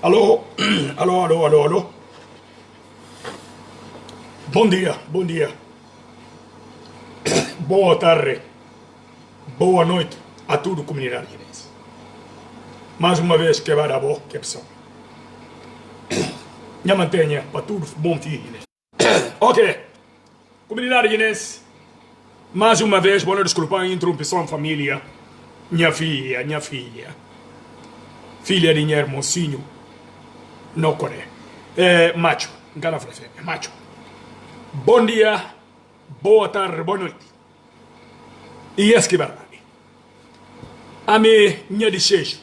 Alô? Alô, alô, alô, alô? Bom dia, boa tarde, boa noite a toda a comunidade guinense. Mais uma vez, que vai a boa, que pessoal. Minha mantenha para tudo bom dia, guinense. Ok, comunidade guinense, mais uma vez, vou desculpar a interrupção família. Minha filha de minha mocinho, não corre. Macho, engana francês, macho. Bom dia, boa tarde, boa noite. E esse que vai a minha desejo,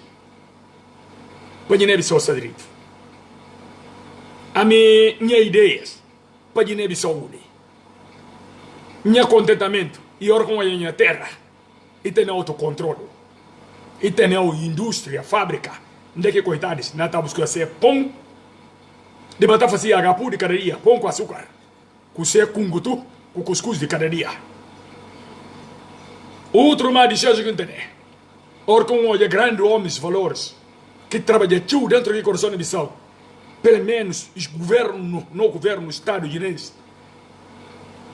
para Guiné Bissau direito. A minha ideias, para Guiné Bissau minha contentamento e órgão em minha terra e tem autocontrole e tem indústria, fábrica, onde que coitados, não está buscando ser pão de bater fazer agapu de cada dia, pão com açúcar, com ser cungutu, com cuscuz de cada dia. Outro mais de seja que tem, órgão de grandes homens valores que trabalham dentro do coração de Bissau, pelo menos o governo, no governo, o Estado guinense,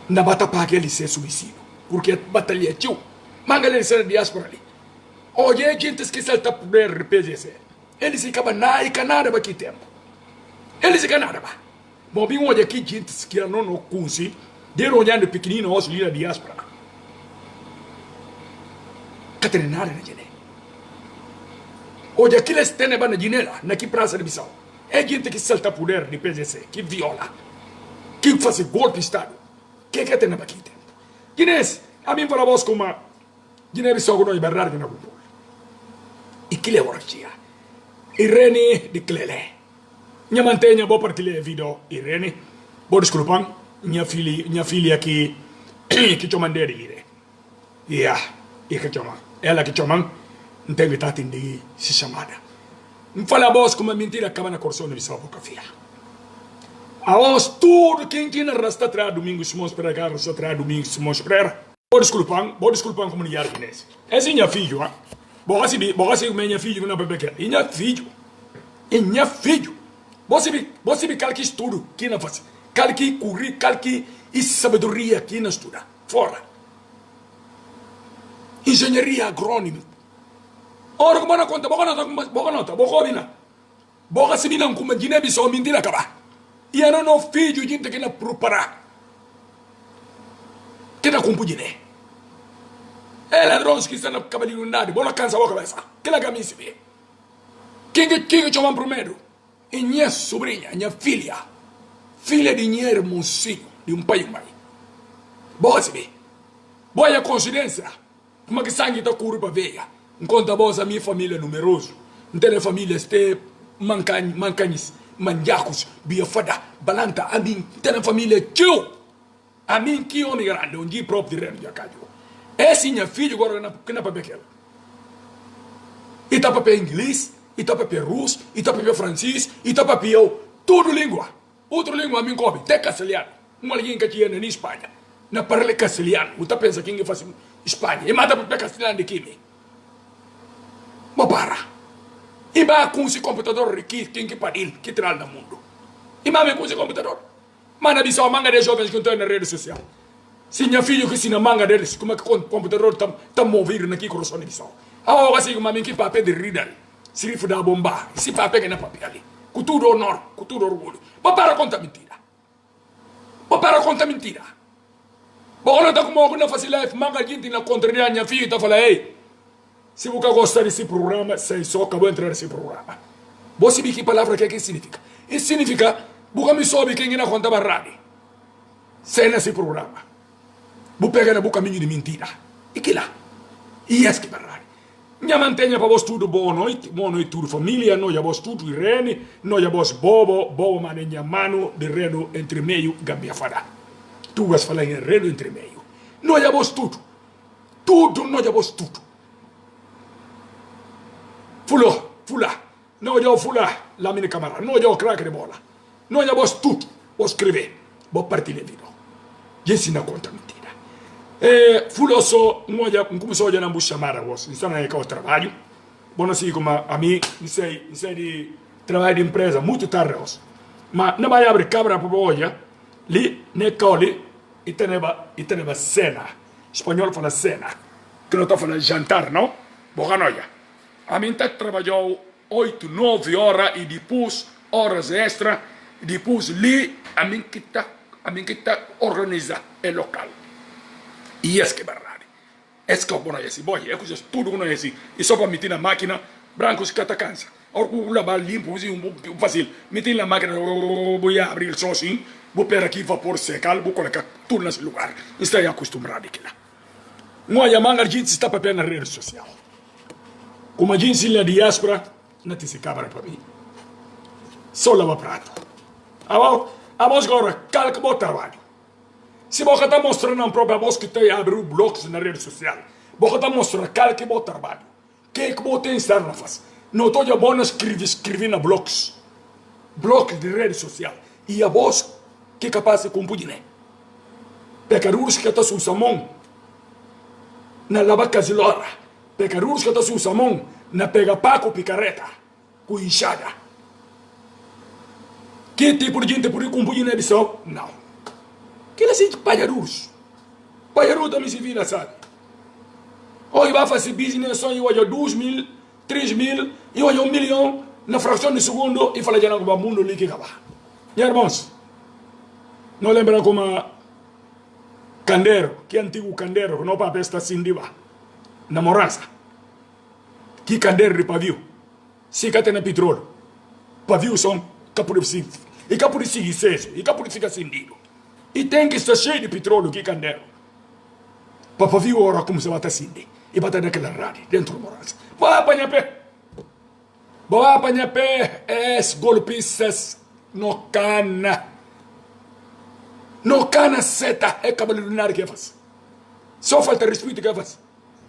na bata para aquele ser suicídio, porque batalha tio, manga ele ser diáspora ali. Hoje a gente que salta por o PGC, eles se acabam na e canada para que tempo, eles se canada para. Bom, bem hoje aqui gente que não conhece, deram olhando pequenino os líderes da diáspora, catrenada na Guiné. Hoje aqui eles têm na Guiné, na que praça de Bissau, é gente que salta por o PGC, que viola, que faz golpe de Estado. Que tem na aqui tempo? Guinense, a mim fala vos como Guiné-Bissau não é verdade na cultura. E que é orgia? Irene de Clele. Minha mantenha boa partilha vídeo Irene. Boa desculpa, minha filha que te mandei de ir. E que chama. Ela que chama, não tem que estar atendendo se chamada. Não fala vos como mentira acaba na corção de Bissau boca fia. Aos tudo quem tinha rasta atrás domingo se mostra para cá, rasta atrás domingo se mostra para. Boa desculpa comunidade guinense. Esse é minha filho, ah. Boa se minha filho não bebe que. Minha filho. Você me calque estudo que não faz. Calque currículo, calque e sabedoria que não estuda. Fora. Engenharia agrônima. Ora como não conta, boa nota, boa se não como Guiné-Bissau mentira acabar. E eu não filho gente que não preparar. Que não cumpre Guiné. É ladrões que estão na cabelinho nada, bola cansa a cabeça. Que la camisa vê. Quem chama primeiro? E minha sobrinha, minha filha de minha irmãozinho, de um pai e mãe. Boa se vê. Boa a coincidência. Como que sangue está curva para veia. Enquanto a minha família é numerosa. Não tem família, este mancanis. Manjacos, biafada, balanta, a mim, tem a família tio. A mim, que homem grande, um dia próprio de reino de Acádio. Esse minha filho agora que não papel. E tá papel inglês, e tá papel russo, e tá papel francês, e tá papel tudo língua. Outra língua a mim cobre, até castelhano. Uma língua que tinha na Espanha. Na parle castelhano, o tá pensa quem faz Espanha. E mata papel castelhano de quem? Mas para. E vai com esse computador aqui, quem que paril, que traz no mundo. E vai com esse computador. Mas na Bissau, manga de jovens que estão na rede social. Se minha filha que ensina manga deles, como é que o computador está movido aqui com o som de Bissau. Agora, assim, como a mim que papel de rida, se ele for dar bomba, se papel que não papel ali. Com tudo honor, com tudo orgulho. Mas para contar mentira. Bom, não está como alguma facilidade, manga gente na contraria, minha filha está falando, ei. Se você gostar desse programa, você só acabou de entrar nesse programa. Você sabe que palavra que significa? Isso significa, você me soube quem não conta barrade. Sem nesse programa. Você pega no caminho de mentira. E que lá? E esse que barrade. Minha mantenha para você tudo, boa noite tudo família, nós já vos tudo Irene, nós já vos bobo manenha mano, de redo entre meio, gambia fada. Tu vas falar em redo entre meio. Nós já vos tudo. Nós já vos tudo. Fula. Não é o fula, lá minha câmara. Não é o craque de bola. Não é vos tudo. Vos escrever. Vos partilhar vídeo. E ensina conta mentira. Fula só, não é como só já não vos chamar a vos. Isso não é que eu trabalho. Bom, assim como a mim, não sei de trabalho de empresa muito tarde. Mas não vai abrir câmera para hoje, li, ne coli, e teneba cena. Espanhol fala cena. Que não está falando jantar, não? Boa noite. A mim trabalhou 8, 9 horas e depois horas extra, e depois li, a mim que está organiza o local. E é que é verdade. É que é bom esse, boy, é que tudo não é esse. E só para meter na máquina, brancos que tá cansa. Ora, o lavar limpo, um fácil. Meter na máquina, vou abrir só assim, vou pegar aqui vapor secar, vou colocar tudo nesse lugar. Está aí acostumado aqui lá. Não há manga, a gente está para pé na rede social. Como a gente na diáspora, não tem se cabra para mim. Só lava prato. A voz agora, calca bom trabalho. Se você está mostrando a própria voz que tem abrir blocos na rede social, você está mostrando calca bom trabalho. Que você tem que estar na face. Não estou de bom escrever na blocos. Blocos de rede social. E a voz que é capaz de cumprir, né? Pecadores que estão usando a mão na lava casilora. Pecadores que estão usando a mão na pega paco picareta. Com enxada. Que tipo de gente por cumprir na edição? Não. Que ele sente palharudos. Palharudo também se vira, sabe? Hoje vai fazer business só e hoje 2 mil, 3 mil, e hoje 1 milhão na fração de segundo e fala de algo para o mundo ali que acaba. E irmãos, não lembram como Candeiro, que é antigo Candeiro, que não para estar assim diva, namorança. Que Candeiro de pavio, se que tem petróleo, pavio são capurificos, e capurificos, e capurifica acendido. E tem que estar cheio de petróleo que Candeiro. Para pavio ora como se vai estar acender. E vai estar naquela rádio, dentro do morança. Vai apanhar pé. Vai apanhar pé, es golpistas no cana. No cana seta, é cabelo lunar que faz. Só falta respeito que faz.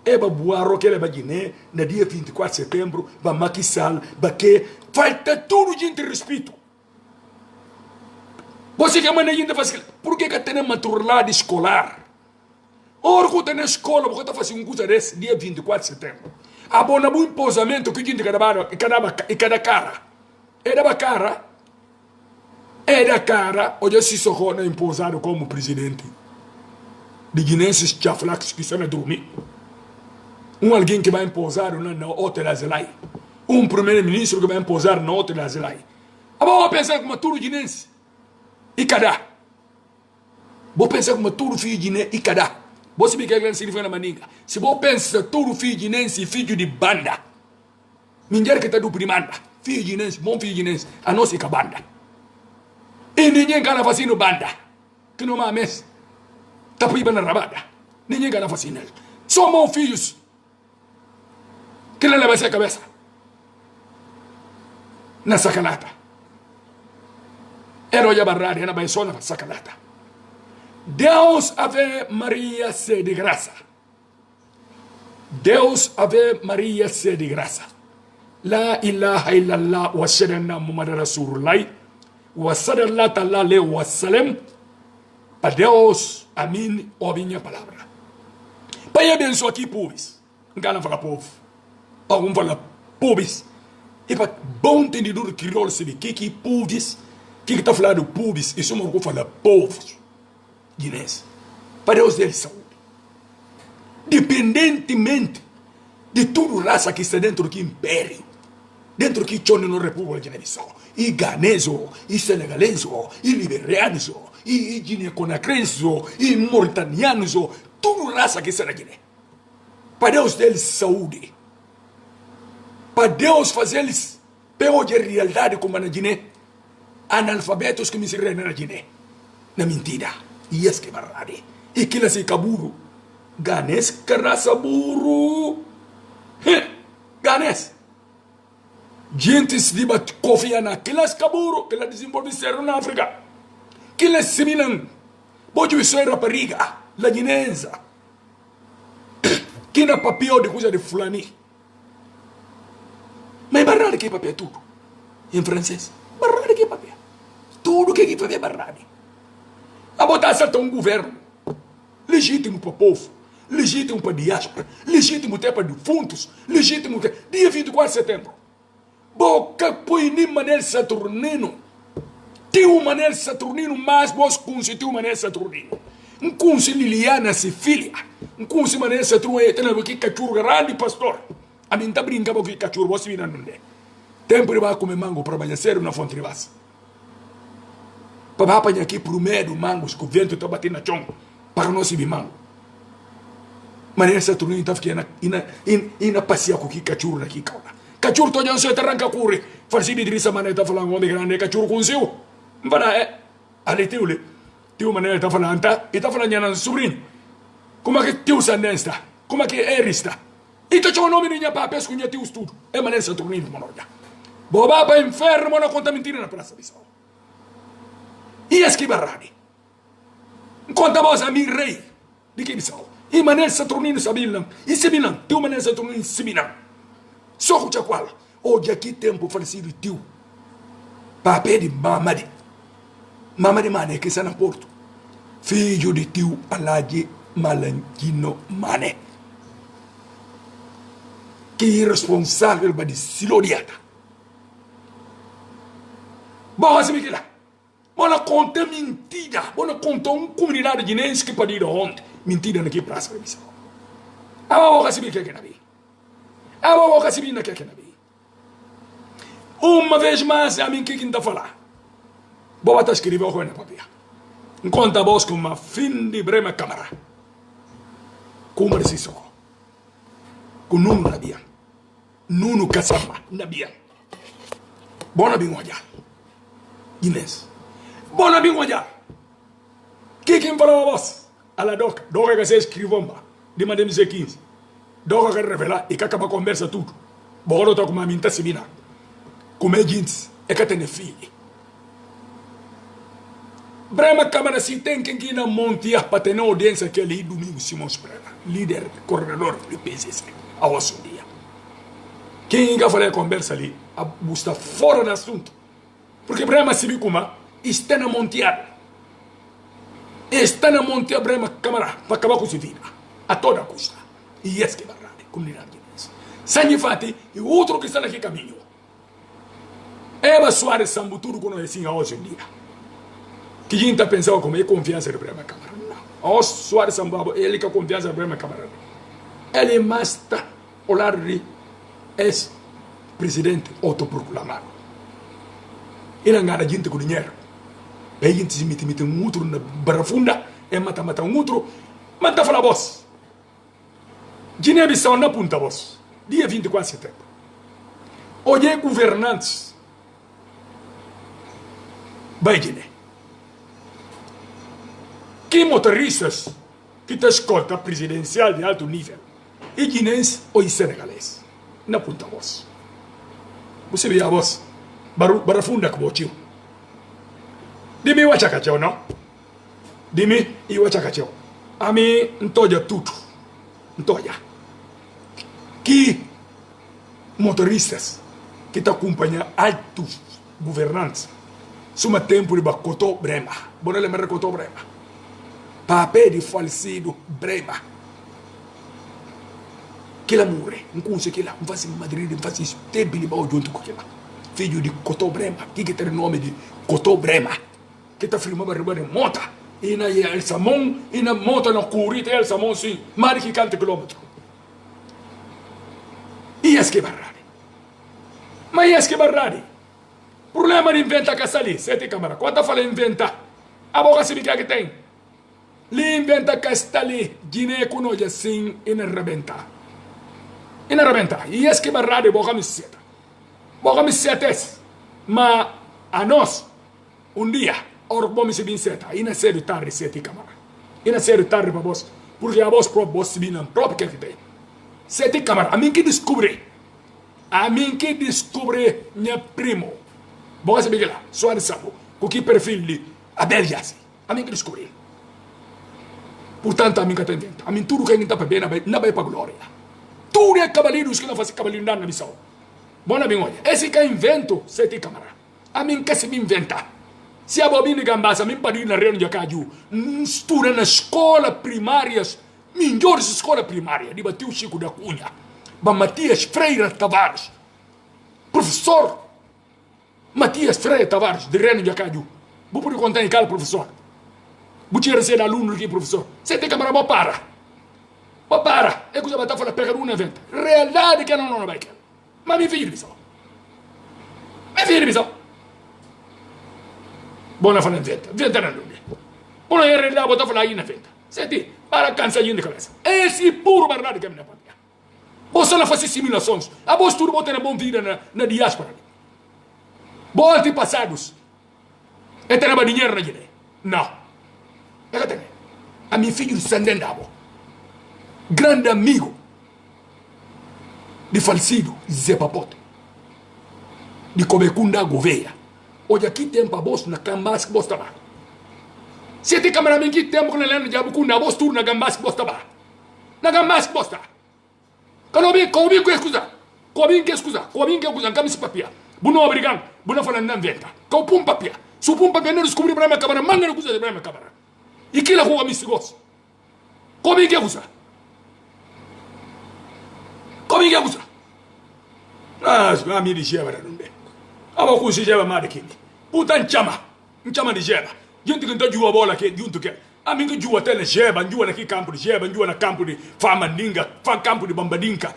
É para boar que ele vai Guiné, no dia 24 de setembro, para maquisal, para que falta tudo de respeito. Você que a mãe ainda faz, por que tem uma maturidade escolar? Ora, quando está na escola, você está fazendo coisa desse, dia 24 de setembro. Abona um imposamento que a gente cada cara. É da cara. É da cara, hoje se socorro é imposado como presidente. De guinenses chaflax que estão a dormir. Alguém que vai imposar na Hotel Azelai. Primeiro-ministro que vai imposar na Hotel Azelai. Vou pensar como tudo guinense. E cada. Vou pensar como tudo filho de guiné e cada. Você me quer que significa na maninga. Se você pensa tudo filho de guinense e filho de banda. Ninguém que está do primanda. Filho de guinense, bom filho de guinense. A nossa é banda. E ninguém cana fazendo banda. Que não mames. Tá proibindo na rabada. Ninguém cana fazendo. Somos filhos. Que não leva essa cabeça. Na sacanata. Era olha barrada, era baixona na sacanata. Deus Ave Maria se de graça. Deus Ave Maria se de graça. La ilaha illallah wa shadana Muhammad Rasulullah. Wa sallallahu alaihi wa sallam. A Deus, a mim, ouve minha palavra. Pai abençoa aqui, pobres. Não fala povo. Algum fala pobres. E para bom entendedor crioulo se vê que pobres. Que está falando pobres. E somos que fala povos. Guinense. Para Deus dele saúde. Independentemente de tudo raça que está dentro do império. Dentro que chone na República de Guiné-Bissau. E ganeso, e senegalenso, e liberianos, e guiné-conakrenso, e mauritanianos, tudo raça que está na Guiné. Para Deus deles saúde. Para Deus fazer eles pegar de realidade como na Guiné. Analfabetos que me se na Guiné. Na mentira. E esse que é verdade. E que se caburo. Ganes que raça burro. Ganes. Gente se diba confia naquelas caburo que elas desenvolveram na África. Que elas seminam. Pode isso é rapariga. La guinense. Que na papel de coisa de fulani. Mas é verdade que é papel tudo. Em francês. Verdade que é papel. Tudo que é papel é verdade. A botar certo um governo legítimo para o povo, legítimo para a diáspora, legítimo até para defuntos, legítimo até dia 24 de setembro. Boca põe nem maneira Saturnino. Tio maneira Saturnino, mas vos consi tio maneira Saturnino. Consi Liliana se filha. Consi maneira Saturnino, tem aqui cachorro grande, pastor. A mim tá brincando com cachorro, você vira não é. Tempo vai comer mango para banhar na fonte de vassa. Para apanhar aqui por medo mangos que o vento está batendo na chão. Para não se vir mango. Maneira Saturnino está ficando na passear com o cachorro aqui, calma. Cachorro todo dia você arranca curre. Farsi de drissa maneira está falando homem grande, cachorro com o seu. Mbana ali tio maneira está falando, tá? E está falando na sobrinho. Como é que tio Sandén está? Como é que Eri está? E tu tinha um nome de minha papa, penso que tinha tio estudo. É maneira Saturnino, mano. Boba para inferno, não conta mentira na praça, pessoal. E as que barrade. Conta voz a mim, rei. De que pessoal? E maneira Saturnino sabiam. E se binan, tio maneira Saturnino se binan. Só que o qual? Hoje aqui tempo falecido tio. Papé de Mamadi. Mamadi Mané, que está na Porto. Filho de tio Alaji Malanquino Mané. Que irresponsável para de siloriata. Bom, assim que lá. Bona conta mentira. Bona conta comunidade de nense que pariram ontem. Mentira naquele praça de missão. A boca se bica que na vi. A boca se bica que na vi. Uma vez mais, a mim que está falar. Boa está escrevendo o que na papel. Enquanto a voz com uma fim de brema câmara. Com uma decisão. Com Nuno na Bia. Nuno Caçamba na Bia. Bona bem olhar. Inês. Bona bem olhar. Que quem falou a voz? A la doca. Doca que se escreveu de mandem 15. Doca que revelar e que acaba a conversa tudo. Bora estar com uma minta semina. Como é gente, é que tem filho. Brema Câmara se tem quem que não monte para ter uma audiência que ali domingo Simões Pereira, líder, coordenador do PCC, a nosso dia. Quem vai fazer a conversa ali, está fora do assunto. Porque Brema se viu como está na monteada. Está na monteada Brema Câmara para acabar com a vida, a toda custa. E esse que é verdade, comunidade guinense. Sangue Fati e outro que está naquele caminho. Eva Soares Sambuturo conhece hoje em dia. Que a gente pensava como é confiança de Brema Câmara. Não. O Soares Sambabo, ele que a confiança de Brema Câmara. Ele basta olhar de ex-presidente autoproclamado. Ele engana gente com dinheiro. A gente se mete um outro na barra funda, e mata um outro, mata fala voz. Guiné-Bissau na punta voz. Dia 24 de setembro. Hoje é governantes. Vai Guiné. Que motoristas que te escolta presidencial de alto nível, e guinense ou senegalês, na punta voz. Você vê a voz, barafunda com o tio. Dime o achacacheu, não? Dime e o achacacheu. A mim, ntoja tudo. Ntoja. Que motoristas que te acompanham altos governantes, suma tempo de Bacotó Brema. Bora lembrar Cotó Brema. Papel de falecido Brema. Que ela morre. Não consegue que ela não faz Madrid, não faz isso. Tem bilibau junto com ela. Filho de Cotó Brema. Que tem o nome de Cotó Brema. Que está filmando a riba de monta. E na El Samon, e na monta na curita El Samon, sim. Mais de 50 quilômetros. E esse que é verdade. Mas esse que é verdade. Problema de inventar que ali, sete câmara. Quando fala inventar, a boca se que tem. Li inventa que está ali, Guiné conoja assim, e não arrebenta. E não arrebenta. E esse que é verdade, boca me seta. Boca me seta esse. Mas a nós, dia, ora vamos se bem seta. E não sei de tarde, sete câmara. E não sei de tarde para vós. Porque a vós próprio, se bem não próprio que tem. Sete câmara. A mim que descobri. A mim que descobri, minha primo. Boca se bem lá, Soares Sabo. Com que perfil de Abel Yassi. A mim que descobri. Portanto, a mim que está inventando. A mim tudo que a gente está bebendo, não vai para a glória. Tudo é cavaleiros que não fazem cavaleiro na missão. Bom, bem, olha. Esse que é invento, sete câmara. A mim que se me inventa. Se a bobina de gambás, a mim para ir na reunião de Acádio, estuda na escola primárias, melhores escola primária, de Bateu Chico da Cunha, Matias Freire Tavares. Professor Matias Freire Tavares, de Reno de Acádio. Vou poder contar em cada professor. Vou tirar ser aluno aqui, professor. Você tem câmera, vou para. Vou para. É que você vai estar falando, pegar um evento. Realidade que não vai querer. Mas me filho, pessoal. Me filho, pessoal. Bom, não fala evento. Evento não é. Bom, na realidade, vou estar falando aí na evento. Você tem, para cansadinho de cabeça. Esse puro verdade que é a minha família. Você não faz simulações. A voz tudo bota na bom vida na diáspora. Bom antepassados. É ter dinheiro na Guiné. Não. É que tem. A minha filha de Sandendabo. Grande amigo de falecido Zé Papote. De Comecunda Gouveia. Hoje aqui tem para bolsa na Cambas que bosta lá. Se tem cameraman que tem para na Diabo com na bolsa tudo na Cambas que bosta lá. Na Cambas que bosta. Comigo que escusa. Comigo que escusa. Comigo que escusa. Camisa papia. Buno obrigado. Buno falando não venta. Copum papia. Supum papia não descobri para minha câmera. Manga não coisa para minha câmera. E que lá rua me sigos. Comigo que escusa. Comigo que escusa. Ah, me de jeba não é. Aba ku si jeba ma de kini. Puta chama de jeba. Junto que então a bola aqui, junto que. A mim que jua tele jeba, jua aqui campo de jeba, jua na campo de Famandinga, campo de Bambadinka.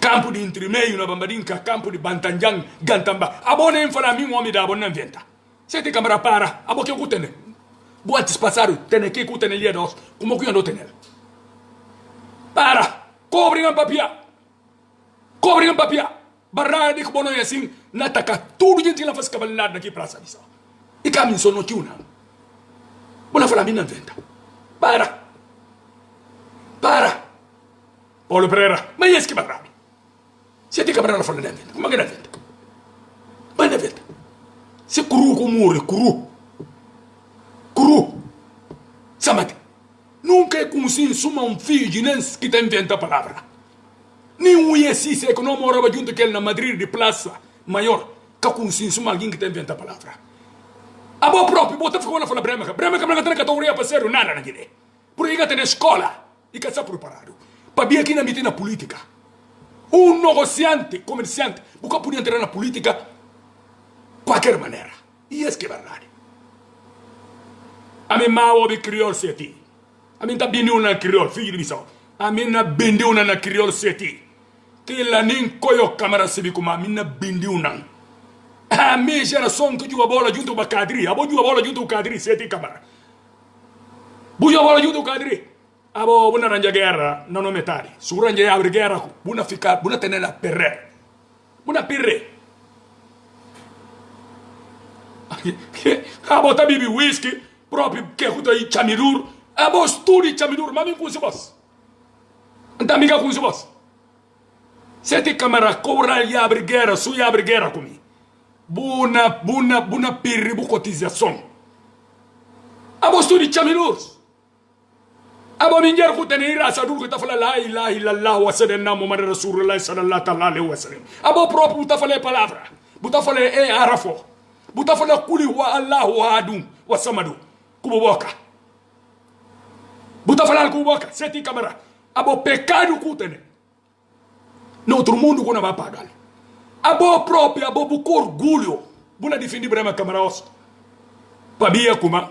Campo de Intrimeio na Bambadinka, campo de Bantanjang, Gantamba. Abone em falar mim homem da abone não venta. Se tem câmera para, abo que eu cutene. Boa dispassado, tem que cutene ali dos, como que eu não tenho. Para, cobre um papia. Cobre um papia. Barra de que bono é assim, nataka tudo gente lá faz cavalhada aqui praça disso. E caminho só não tinha. Bona falar mim não venta. Para. Paulo Pereira, mas esse que barra. Se tem câmera falando não venta. Como é que não venta? Mas não venta. Se curu com muro, curu. Samate. Nunca é como se suma um filho de nens que tem inventa a palavra. Nenhum ISIS é que não morava junto com ele na Madrid de Praça Maior, que com se suma alguém que tem inventa a palavra. A boa própria, bota ficou na fala Brema que não tem categoria para ser nada na Guiné. Por aí que tem na escola e que está preparado. Para vir aqui na política. Um negociante, comerciante, nunca podia entrar na política de qualquer maneira. E isso que é verdade. A minha mãe ouve crioulo se ti. A minha tá bem na crioulo, filho de missão. A minha bendeu na crioulo se ti. Que lá nem coio câmara cívico, mas a minha bendeu na. A minha geração que joga bola junto com o Cadri. A boa joga bola junto com o Cadri, se ti câmara. Boa joga bola junto com o Cadri. A boa na ranja guerra, não no metade. Se o ranja abre guerra, boa ficar, boa ter na perre. Boa perre. A boa tá bibi whisky, próprio que é aí chamirur. A boa estude chamirur, mas me conhece vos. Então amiga conhece vos. Se ti câmara cobra e abre guerra, su abre guerra comigo. Buna perre bu cotização. A boa estude chamirur. Abo minjar ku tene rasa dulu kita fala la ilaha illallah wa sallallahu muhammad rasulullah sallallahu alaihi wasallam. Abo próprio buta fala palavra. Buta fala arafo. Buta fala kuli wa allahu ahadun wa samadu. Kuboboka. Buta fala kuboboka, seti câmera. Abo pecado ku tene. No outro mundo ku na vai pagar. Abo próprio, abo buco orgulho. Buna defender brema câmera os. Pabia kuma.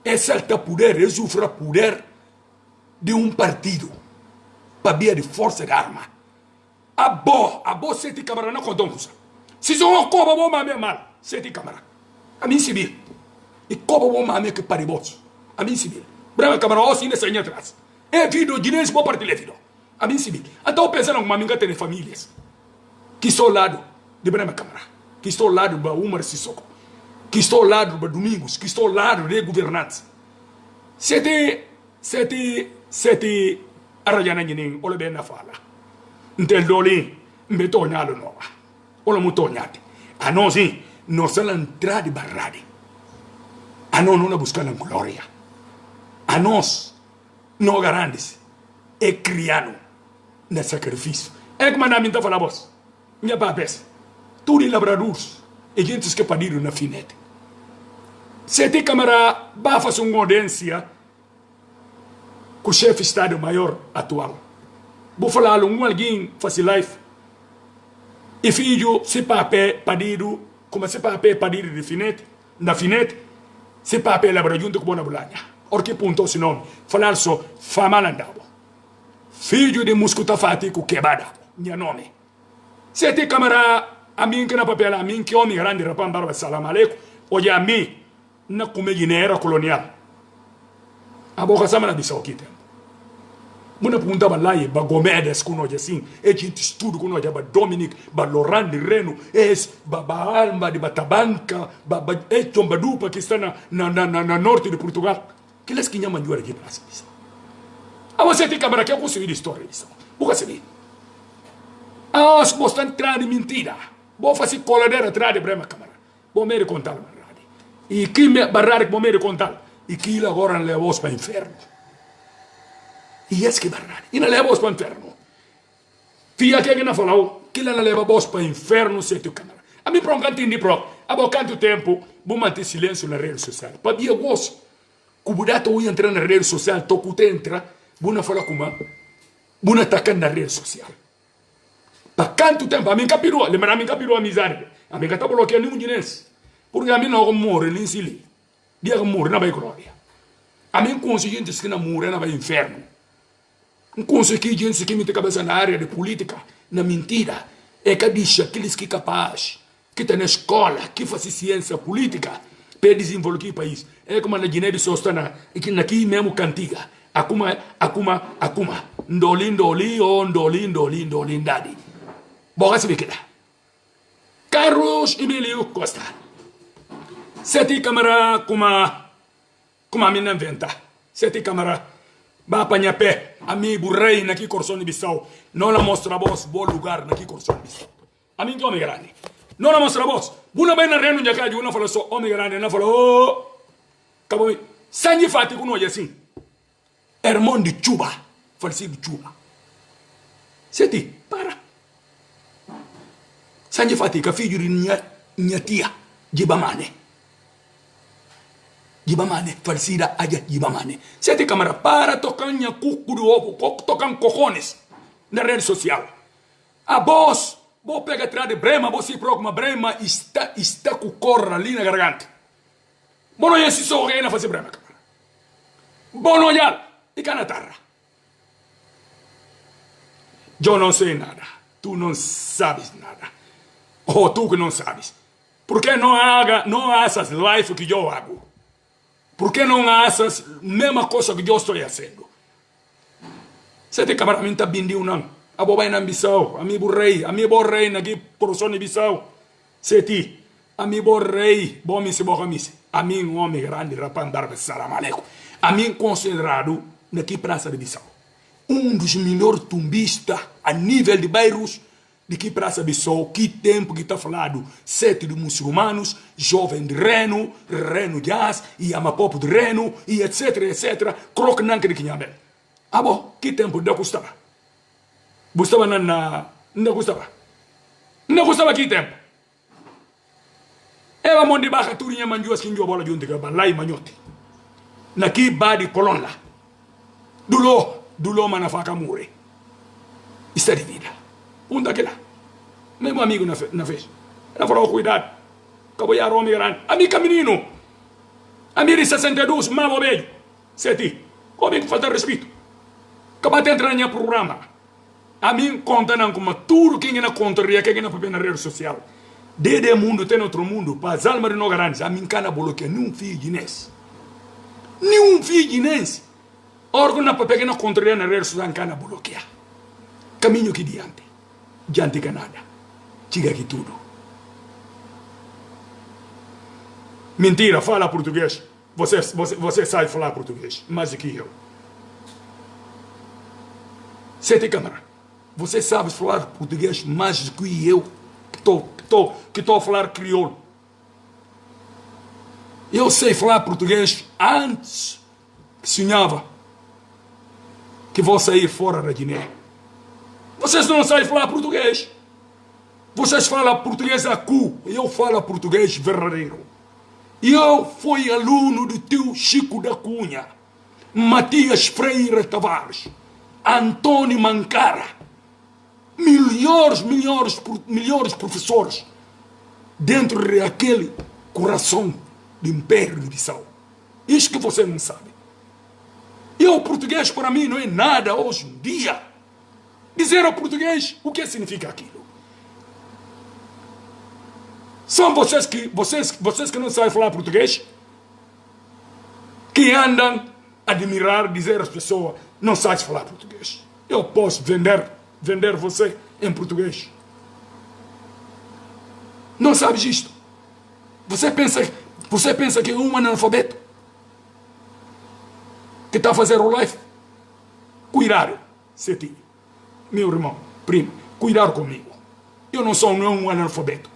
Exalta poder, exufra poder de um partido para via de força de arma. A boa sete câmara não contam com isso. Se são uma coba boa mamãe mal, sete câmara. A mim civil. E coba boa mamãe que paribos. A mim civil. Brava câmara ó sim nessa linha atrás. É vida de nesse boa partilha vida. A mim civil. Então pensando que mamãe que tem famílias que estão ao lado de brava câmara, que estão ao lado do Umar Sissoko, que estão ao lado do Domingos, que estão ao lado de governantes. Sete arrajana nyinin ole be na fala ntel doli mbe to nyalo no ole mu to nyate anosi no sala entrada barrade ano no buscar la gloria anos no garantes e criano na sacrifício é que mandamento fala vos minha papes tudo labradores e gente que padiram na finete sete câmara ba faça uma audiência com o chefe de Estado Maior atual. Vou falar alguém faz live. E filho, se papé padido, como se papé padido de finete, na finete, se papé labra junto com bona bulanha. Orque ponto se nome, falar só famalandavo. Filho de muscuta fatico quebrada, minha nome. Se te camara, a mim que na papel, a mim que homem grande rapam barba salam aleikum, hoje a mim, na come guineira colonial. A boca samana de salquita. Muna punta ba lá e ba Gomedes com nós assim, e gente estudo com nós ba Dominic, ba Laurent de Reno, ba Alma de Batabanca, ba Tom Badupa que está na norte de Portugal. Que eles que chamam de aqui para isso. A você tem câmera que eu consigo de história isso. Boca se ah, se você entrar de mentira, vou fazer coladeira atrás de brema câmera. Vou me contar na rádio. E que me barrar que vou me contar. E que ele agora levou para o inferno. E esse que barrar. E não leva para o inferno. Fia que não falou, que ele não leva para o inferno, se tu câmera. A mim, para um cantinho de pro, há quanto tempo, vou manter silêncio na rede social. Para dia gosto. Cuidado eu entrar na rede social, toco te entra, vou não falar com uma, vou não atacar na rede social. Para quanto tempo, a mim capirou, lembra a mim capirou a amizade. A mim está bloqueando nenhum dinheiro. Porque a mim não morre nem se li. Dia que morre, não vai glória. A mim consegui gente que não morre, não vai inferno. Consegui gente que me tem cabeça na área de política, na mentira. É que diz aqueles que capaz, que está na escola, que faz ciência política, para desenvolver o país. É como na Guiné de Sostana, aqui mesmo cantiga. Akuma. Ndolin, dadi. Boga se que dá. Carlos Emílio Costa. Sete câmara como a minha inventa. Sete câmara. Ba apanhar pé. Amigo rei naqui Corção de Bissau. Não la mostra voz, bom lugar naqui Corção de Bissau. Amigo que homem grande. Não la mostra voz. Buna bem na reino de cá, uma fala só homem grande, não fala oh. Acabou. Sangue fati com nós assim. Irmão de Chuba. Falecido Chuba. Sete, para. Sangue fati, que filho de minha tia, Gibamane. Gibamane, falecida aja Gibamane. Sete câmara, para tocar minha cuco do ovo, tocar cojones na rede social. A voz, vou pegar atrás de Brema, você procura Brema, está com corra ali na garganta. Bom, não é se sou alguém na fazer Brema, câmara. Bom, não é. E canatarra. Eu não sei nada. Tu não sabes nada. Ou tu que não sabes. Por que não hagas live que eu hago? Por que não hagas a mesma coisa que eu estou fazendo? Você tem câmera, a mim está bindiu não. A boba na Bissau, a mim borrei aqui por Sony Bissau. Você ti, a mim borrei, bom me se boca misse. A mim um homem grande, rapandar, salam aleikum. A mim considerado aqui Praça de Bissau. Dos melhores tumbistas a nível de bairros de que Praça de Bissau, que tempo que está falado, sete de muçulmanos, jovem de Reno Jazz, e Amapopo de Reno, e etc. Croque nanca de Quinhamel. Ah, bom, que tempo não custava? Gostava não gostava. Não gostava que tempo? Ela mão de barra turinha manjuas que eu bola junto, que lá e manhote. Naqui badi colon lá. Dulo manafaka mure. Isso é de vida. Punta que lá. Mesmo amigo na fez. Ela falou, cuidado. Acabou de homem grande. Amiga menino. Amiga de 62, mal beijo. Sete. Como é que falta respeito? Acabou de entrar no programa. A mim conta não como tudo que é na contraria, que é na papel na rede social. Desde o mundo tem outro mundo. Para as almas de nós grandes. A mim cana bloqueia nenhum filho de Inês. Nenhum filho de Inês. Órgão na papel que na contraria na rede social cana bloqueia. Caminho que diante que nada. Diga aqui tudo. Mentira, fala português. Você sabe falar português, mais do que eu. Sete câmara. Você sabe falar português mais do que eu, que estou a falar crioulo. Eu sei falar português antes que sonhava que vou sair fora da Guiné. Vocês não sabem falar português. Vocês falam português a cu. Eu falo português verdadeiro. Eu fui aluno do tio Chico da Cunha, Matias Freire Tavares, Antônio Mancara. milhões de professores dentro daquele coração do Império de Bissau. Isso que você não sabe. E o português para mim não é nada hoje em dia. Dizer ao português, o que significa aquilo? São vocês que não sabem falar português, que andam a admirar, dizer às pessoas, não sabes falar português. Eu posso vender você em português. Não sabes isto. Você pensa que é um analfabeto que está a fazer o live? Cuidar, Seti, meu irmão, primo, cuidar comigo. Eu não sou um analfabeto.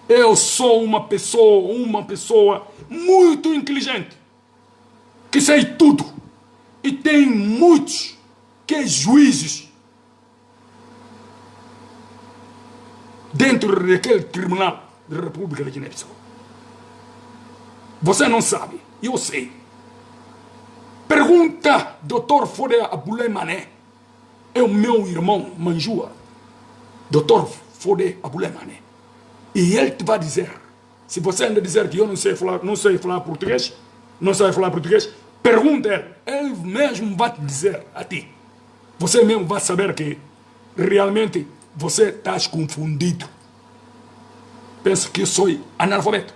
Eu sou uma pessoa muito inteligente, que sei tudo. E tem muitos que juízes dentro daquele tribunal da República da Guiné-Bissau. Você não sabe, eu sei. Pergunta Dr. Fode Abulé Mané, é o meu irmão Manjua, Dr. Fode Abulé Mané. E ele te vai dizer, se você ainda dizer que eu não sei falar português, não sabe falar português, pergunta ele mesmo vai te dizer a ti. Você mesmo vai saber que realmente você está confundido. Pensa que eu sou analfabeto.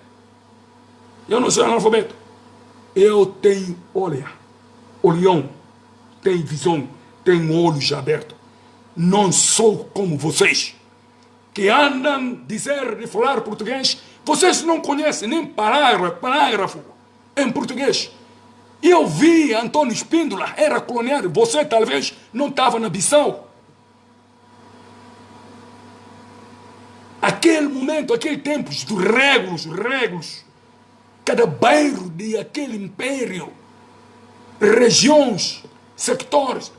Eu não sou analfabeto. Eu tenho olhão, tenho visão, tenho olhos abertos. Não sou como vocês, que andam de falar português. Vocês não conhecem nem parágrafo em português. Eu vi Antônio Espíndola, era colonial. Você talvez não estava na Bissau. Aquele momento, aquele tempo, os regos, cada bairro de aquele império, regiões, sectores,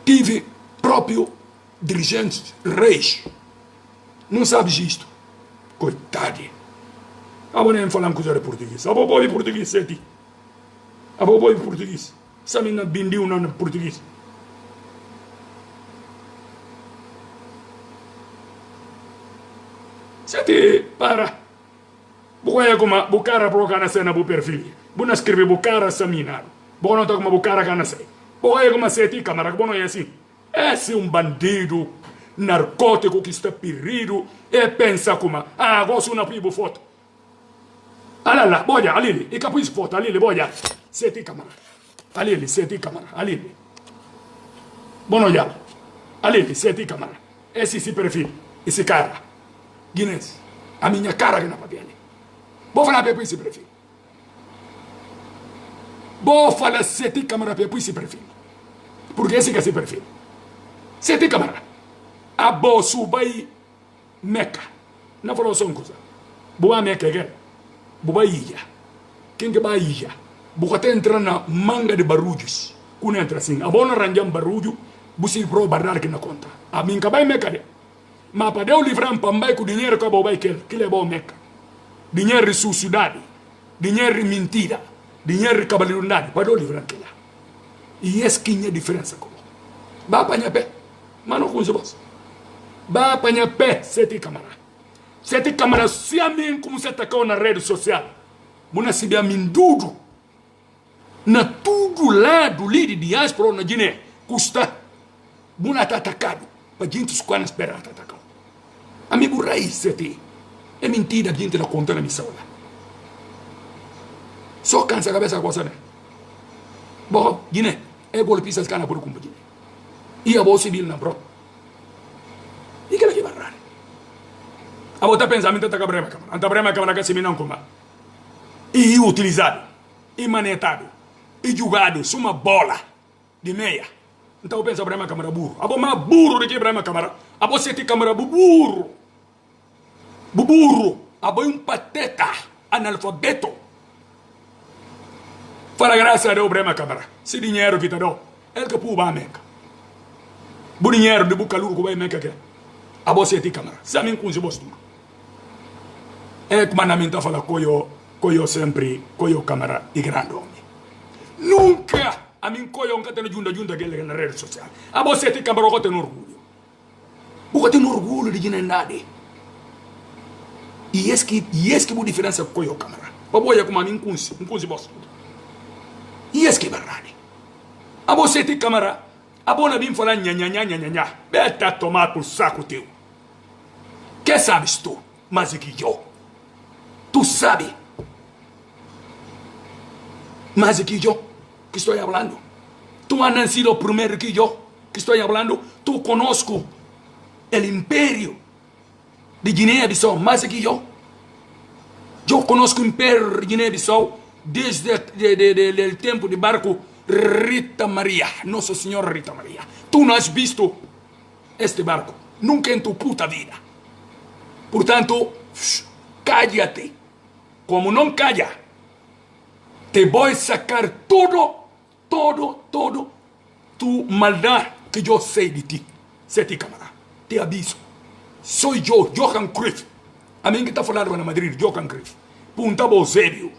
tive próprio dirigentes, reis. Não sabes isto? Coitado. A nem falar coisa de português. A boa de português, Seti. A boa de português. Sabe na bindiu na português. Seti, para. Bukan como bukara pro kana cena bu perfil. Buna escrever bukara seminário. Bono tá como bukara kana sei. Bukan como Seti câmara, bono é assim. Esse é um bandido narcótico que está perdido e pensa como, gosto na pibo foto. Alala, boia, alili, e capuz foto, alili, boia. Seti câmara. Alili, Seti câmara, alili. Bono já. Alili, Seti câmara. Esse perfil, esse cara. Guinness, a minha cara que não vai ali. Vou falar para esse perfil. Vou falar Seti câmara para esse perfil. Porque esse que é esse perfil. Seti câmara. A boa subai Meca. Não falou só uma coisa. Boa Meca, boa ilha. Quem que vai ilha? Boa até entrar na manga de barulhos. Quando entra assim, a boa arranjar barulho, você pro barrar que na conta. A minha vai Meca. Mas para eu livrar um pambai com dinheiro que a boa vai que levou Meca. Dinheiro de sucidade, dinheiro de mentira, dinheiro de cabalidade, para eu livrar aquilo. E essa que é a diferença. Vai apanhar pé, mas não com os vossos. Vai apanhar pé, Seti câmara. Seti câmara, se a mim como você atacou na rede social, você se vê a mim tudo, na tudo lado, líder de diáspora na Guiné, custa, você está atacado, para a gente escolher esperar atacar. Amigo raiz, Seti. É mentira, a gente não conta na missão. Só cansa a cabeça com você, né? Bom, Guiné, é golpista que anda por culpa de Guiné. E a voz civil, não, bro. E que ela que barrar? A voz pensamento da Cabrema Câmara. A Cabrema Câmara que se me não coma. E utilizado, e manetado, e jogado, uma bola de meia. Então pensa a Cabrema Câmara burro. A voz mais burro do que a Cabrema Câmara. A voz Seti câmara burro. Burro, aboy um pateta, analfabeto. Fala graça a Brema Câmara. Se dinheiro que te dá, ele que pôr a Meca. O dinheiro de Bucalu que vai Meca que a você tem Câmara. Se a mim com os é que mandamento fala coio sempre, coio Câmara e grande homem. Nunca a mim coio um catena junta que ele na rede social. A você tem Câmara que tem orgulho. Porque tem orgulho de Ginendade. E esse que a diferença com o câmara. Baboia como a mim, um curso boss. E esse que é verdade. A você tem câmara. A bona bim falar nha. Beta tomar por saco teu. Que sabes tu? Mas que eu. Tu sabe. Mas que eu. Que estou falando. Tu has nacido primeiro que eu. Que estou falando. Tu conosco o império de Guiné-Bissau mais que eu. Eu conosco o império de Guiné-Bissau desde o tempo de barco Rita Maria, Nossa Senhora Rita Maria. Tu não has visto este barco, nunca em tua puta vida. Portanto, cállate. Como não calla, te vou sacar todo tu maldade que eu sei de ti. Sete camarada, te aviso. Sou eu, Johan Cruyff. A mim que está falando na Madrid, Johan Cruyff. Punta Bozébio.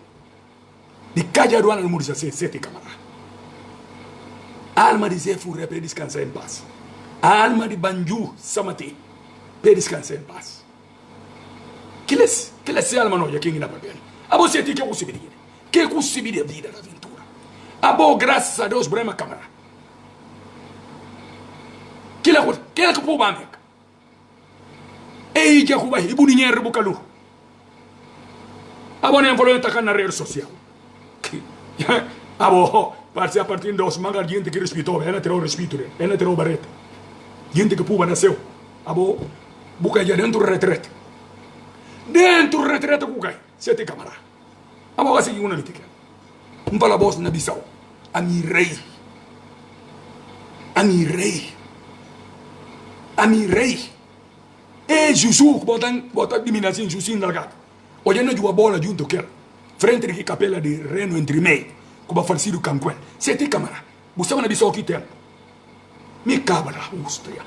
De Cajaruana no Murcia, sete camarada. A alma de Zé Furé para descansar em paz. A alma de Banju Samati para descansar em paz. Que les alma não, aqui na papel. A você tem que conseguir. Que conseguir a vida da aventura. A boa, graças a Deus, Brema Câmara. Que é que o povo amiga. Ei, que é e buninheiro bucalu. A boa nem falou em na rede social. A boa, a partir de 2 mangas, gente que respeitou, ela terá o respeito, ela terá o barreta. Gente que puba nasceu. A boa, buca já dentro do retrete. Dentro do retrete, buca. Sete camarada. A boa, assim, uma mítica. Fala bosta na Bissau. A mi rei. E Juju, botar eliminação, Juju largado. Olhando de uma bola junto com ela. Frente de capela de Reno entre meio. Com o falecido Canquel. Sete camarada. Você vai na Bissau que tempo. Me cabra, hostia.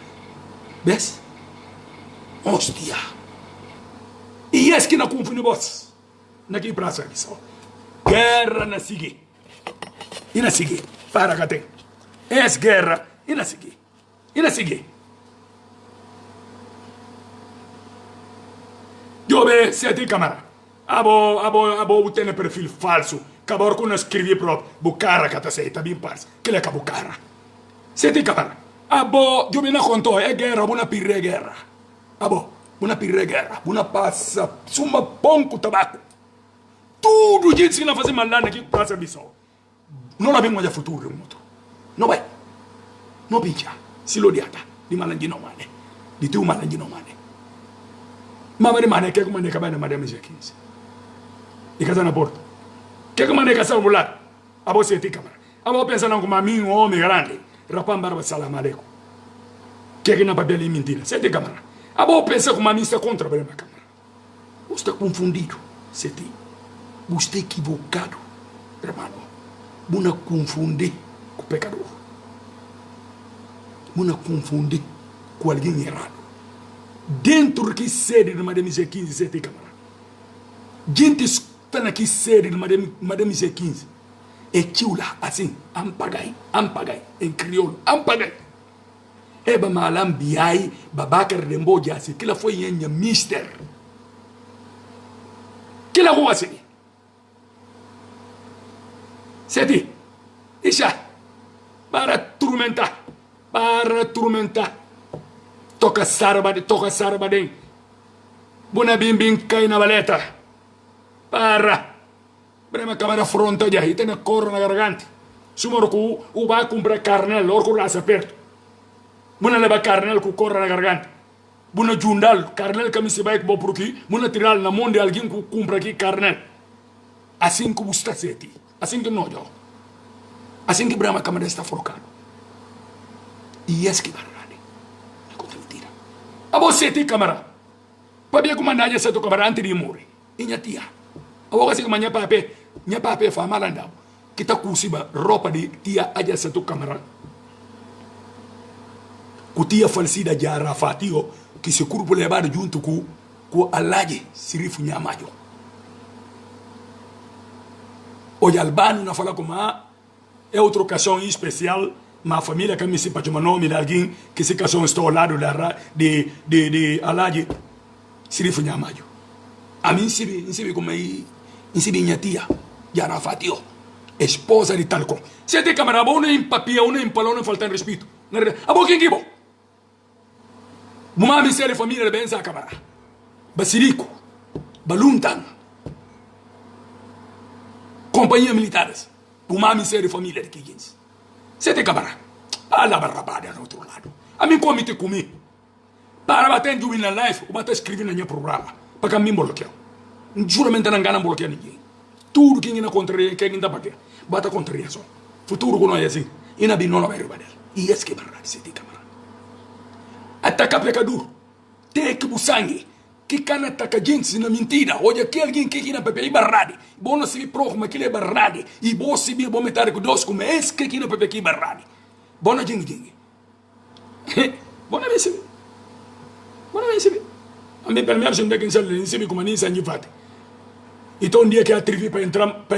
Ves? Hostia. E esse que não confunde boss. Naquele praça aqui só. Guerra na seguir. E na seguir. Para cá tem. Essa guerra. E na seguir. Eu ve, sete camarada. Abo tem perfil falso. Acabar com escrever próprio. Bucara que tá aceita bem parça. Que ele é bucara. Sete camarada. Eu me não contou. É guerra, uma pirre guerra. Uma pirre guerra. Uma passa. Suma ponco tabaco. Tudo gente que não faz maldade aqui passa Bissau. Não la vengo a futuro muito. Não vai. Não pincha. Se lo diata. Di malangi não mane. Di tu malangi não mane. Mama de mane que como ne cabana madame Jenkins. E casa na porta. Que como ne casa bulat. Abo sete câmara. Abo pensa não como a mim um homem grande. Rapam barba salam aleikum. Que na papel é mentira. Sete câmara. Abo pensa como a mim está contra a câmara. Você está confundido. Sete. Você está equivocado, hermano. Você não confunde com o pecador. Você não confunde com alguém errado. Dentro que sede de Madame G15, sete câmara. Gente está naquela sede de Madame G15. É tio lá, assim, ampagai, em crioulo, ampagai. Eba malam biai, babacar de mboja, assim, que lá foi em mister. Que lá rua assim. Sete, Isha, para turmentar. Toca sarabadem. Buna bim cai na baleta. Para. Brema câmara fronta já, e tem a cor na garganta. Sumoro que o vai comprar carnel, orco raça perto. Buna leva carnel com cor na garganta. Buna jundal, carnel que me se vai por aqui. Buna tirar na mão de alguém que compra aqui carnel. Assim que você está sete. Assim que não, eu. Assim que Brahma Câmara está forcado. E esse que é verdade. É contra mentira. A você tem câmara. Para ver como andar essa tua câmara antes de morrer. E minha tia. A você que minha pape faz malandão. Que está com roupa de tia a essa tua câmara. Com tia falecida de Arafatio. Que se corpo levado junto com a laje Sirifu Nhamajo. Hoje Albano não fala como é outra ocasião especial Ma família que me se pode o nome de alguém que se casou ao lado de Alhaji Sirifu Nyamayo. A mim se como aí, se minha tia, Yara Fatio, esposa de Talcon. Se tem câmera, uma em papia, uma em palão, não falta respeito. A boa quem que bom? Uma mistério de família de benção a câmera. Basilico, Baluntan, companhia militares. Uma mistério de família de Kigins. Se tem câmera, a la barrabada no outro lado. A mim comite comigo. Para bater em na live, o bata escrevendo no meu programa. Para que a mim bloqueio. Juramente não ganha bloquear ninguém. Tudo que ainda contraria, que ainda bater. Bata contraria só. Futuro que não é assim. E na não vai rebater. E esse que é verdade, se tem câmera. Ataca pecador. Tem que o sangue. Que cana ataca gente na mentira. Olha aqui alguém que na pepe é verdade. Bom não se me prova, mas aquilo é verdade. E bom se me bom meter com dois como esse que na pepe é verdade. Bom não jingue. Bom não se Bora ver se a mim pelo menos não tem que ser como nem sangue fate. Então um dia que a trivi para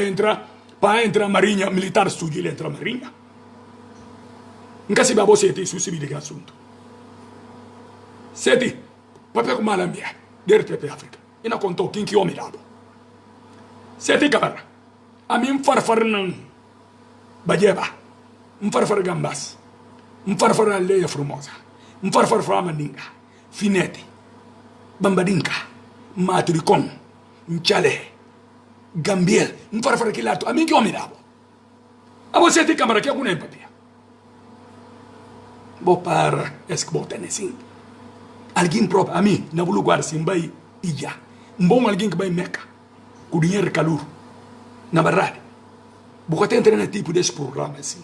entrar marinha militar estúdio ele entra marinha. Nunca se babo sete isso se de assunto. Sete papel com malambia dentro da África. E não contou quem que homem dado. Sete cabara. A mim farfar não bajeba. Farfar gambas. Farfar aldeia formosa. Farfar famaninga. Finete, Bambadinka, Maturicon, Nchale, Gambiel, farfara que lato, a mim que homem dava. A você tem câmera que é com empatia. Vou para esse que botar assim. Alguém próprio, a mim, na lugar assim, vai e já. Bom alguém que vai meca, com dinheiro calor, na verdade. Vou ter entrar nesse tipo desse programa assim.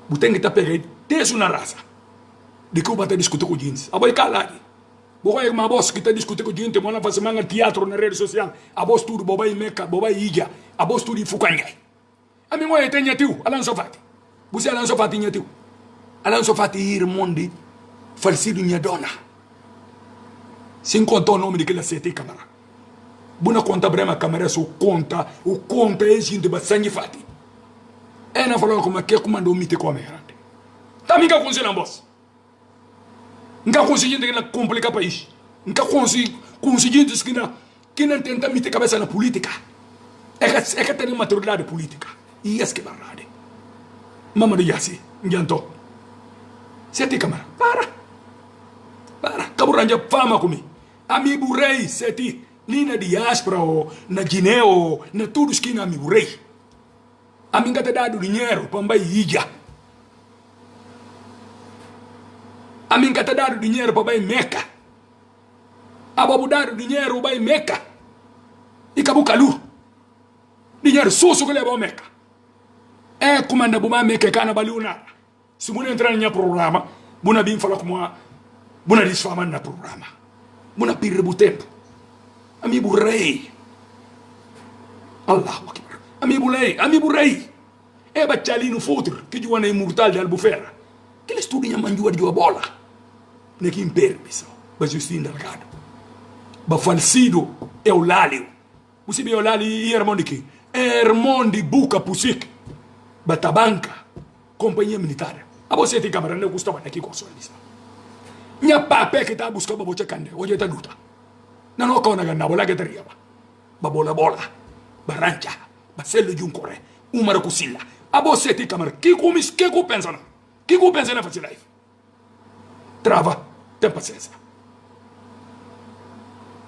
Vou ter que estar pegando desde uma raça. De que eu vou ter discutir com o jeans. A boi calado. Boa uma boss que está discutindo com gente, manda fazer manga teatro na rede social. A boss tudo bobai meca, bobai ija, a boss tudo fukanya. A mim moe tem tio, Alan Sofati. Você Alan Sofati tinha tio. Alan Sofati ir monde falsido minha dona. Sem contar o nome daquela sete câmera. Buna conta brema câmera só o conta é gente bastante fati. É na falou como que comandou mite com a merda. Tá me conseguindo boss. Nunca conseguindo complicar o país. Nunca conseguindo que não tenta meter cabeça na política. É que tem maturidade política. E esse que é verdade. Mamãe Yassi, adiantou. Sete câmara, para. Caburanja fama comigo. Amigo rei, sete. Nem na diáspora, ou na Guiné, ou na tudo que na amigo rei. A mim te dado dinheiro para mbai ija. A mim te dado dinheiro para mbai meca. A babu dado dinheiro para mbai meca. E cabu calu. Dinheiro susso que leva a meca. É como anda buma meca cana baliuna. Se você entrar no programa, você vai falar como você desfama no programa. Você perde o tempo. Amigo rei. Allahu Akbar. Amigo rei. É bacali no futuro que joga na imortal de Albufeira. Que ele estuda em manjua de bola. Nesse império, pessoal. Ba Justin Delgado. Ba falsido é o Lálio. Você vê o Lálio e Hermondi aqui. Hermondi Buca Pusik. Ba Tabanca. Companhia militar. A você tem câmera, não gostava daqui com a sua lista. Minha papé que está buscando a bocha cande. Hoje está luta. Não kona ganna bola que teria. Ba bola. Ba rancha. Ba selo de corre. Uma kusila. A você tem câmera. Que pensa não? Que pensa na fazer live? Trava. Tem paciência.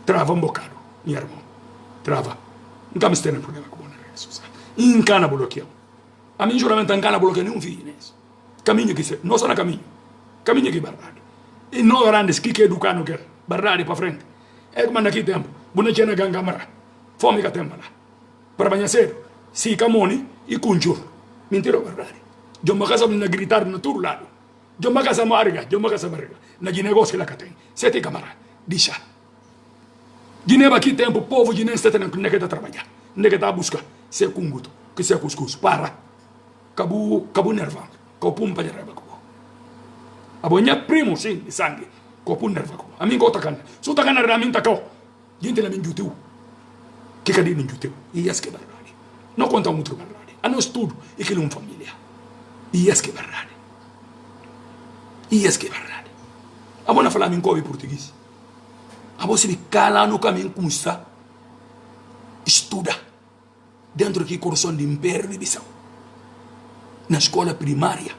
Trava um bocado. Minha irmã. Trava. Nunca me estende problema com a rede social. Encana bloqueio. A mim juramento encana bloqueio nenhum filho nisso. Caminho que se. Não só na caminho. Caminho que verdade. E não grandes que educar no quer. Verdade para frente. É como naquele tempo. Buna tinha na gangamara. Fome que tempo lá. Para banhar cedo. Si camoni e cunchur. Mentira verdade. Eu me casa na gritar no todo lado. Eu me casa marga. Na de negócio que lá que tem. Sete camara. Deixa. Guiné aqui tempo. Povo de nem está tendo que está trabalhar. Nem que está a buscar. Se cunguto. Que se cuscuz. Para. Cabu nerva. Cabu para nerva. A bonha primo sim de sangue. Cabu nerva. A mim gota cana. Só tá cana a mim tá cá. Gente na mim jutiu. Que cadê no jutiu? E esse que é verdade. Não conta muito verdade. A nós tudo e que não família. E esse que é verdade. E é que é verdade. A bona falar em português. A você me cala no caminho como está. Estuda. Dentro aqui coração de Império de Bissau. Na escola primária.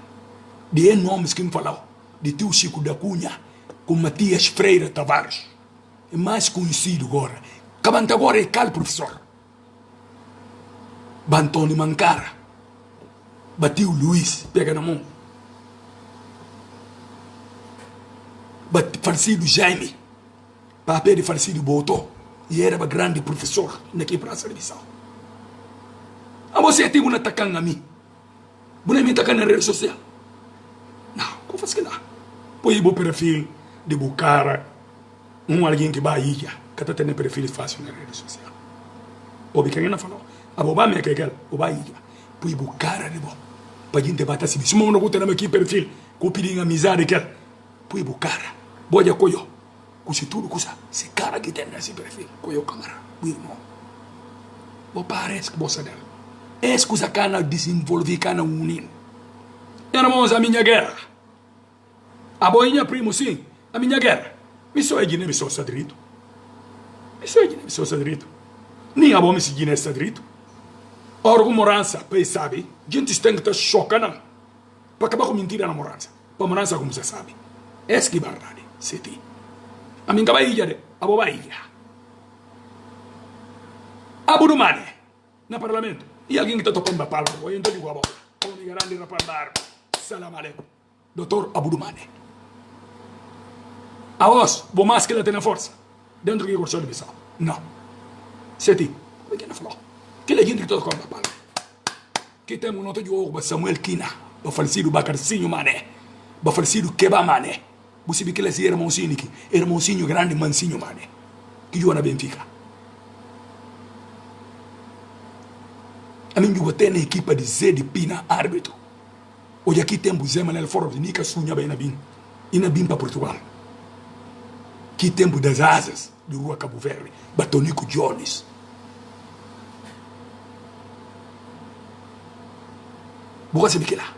De nomes que me falou. De tio Chico da Cunha. Com Matias Freire Tavares. É mais conhecido agora. Cabanta agora é cal professor. Bantoni Mancara. Bateu Luiz, pega na mão. Falecido Jaime. Papel de falecido Botó. E era um grande professor naquele praça de Bissau. A você tem uma atacando a mim. Você me atacando na rede social. Não, como faz que não? Põe o perfil de Bucara. Alguém que vai aí, que está tendo perfil fácil na rede social. Ouve quem não falou. A bobá me quer, o vai aí. Põe Bucara de bom. Para a gente bater assim. Se eu não gosto de aqui perfil, que eu pedi amizade, que põe Bucara. Boa coio. Cusi tudo, coisa. Se cara que tem nesse perfil, coio câmera. O irmão. Vou parece que você dela. É coisa que não desenvolve, que não unir. Irmãos, a minha guerra. A boinha primo, sim. A minha guerra. Me sou de nem me sou sadrito. Me sou de nem me sou sadrito. Nem a bom me seguir nesse sadrito. Ora, morança, pois sabe, gente tem que estar chocando. Para acabar com mentira na morança. Para morança, como você sabe. Essa que é verdade, seti. A minha cabaíja, a bobaíja. A Budumane, no parlamento. E alguém que está tocando a palma. Eu entendo igual a bola. Como me garante rapandar. Salam aleikum. Doutor Abudumane. A voz, vou mais que ela tem na força. Dentro do curso de Bissau. Não. Seti, o que não falou? Que é gente que está tocando a palma. Que temos nota de ouro para Samuel Kina. Para falecido Bacarcinho Mané. Para falecido Keba Mané. Você vê que ele é irmãozinho aqui. Irmãozinho grande, mansinho Mané. Que joga na Benfica. A mim eu tenho na equipa de Zé de Pina, árbitro. Hoje aqui temos Zé Manuel Foro de Nica Sunha bem na Bim. E na Bim para Portugal. Que tempo das asas do Rua Cabo Verde. Batonico Jones. Você vê que lá.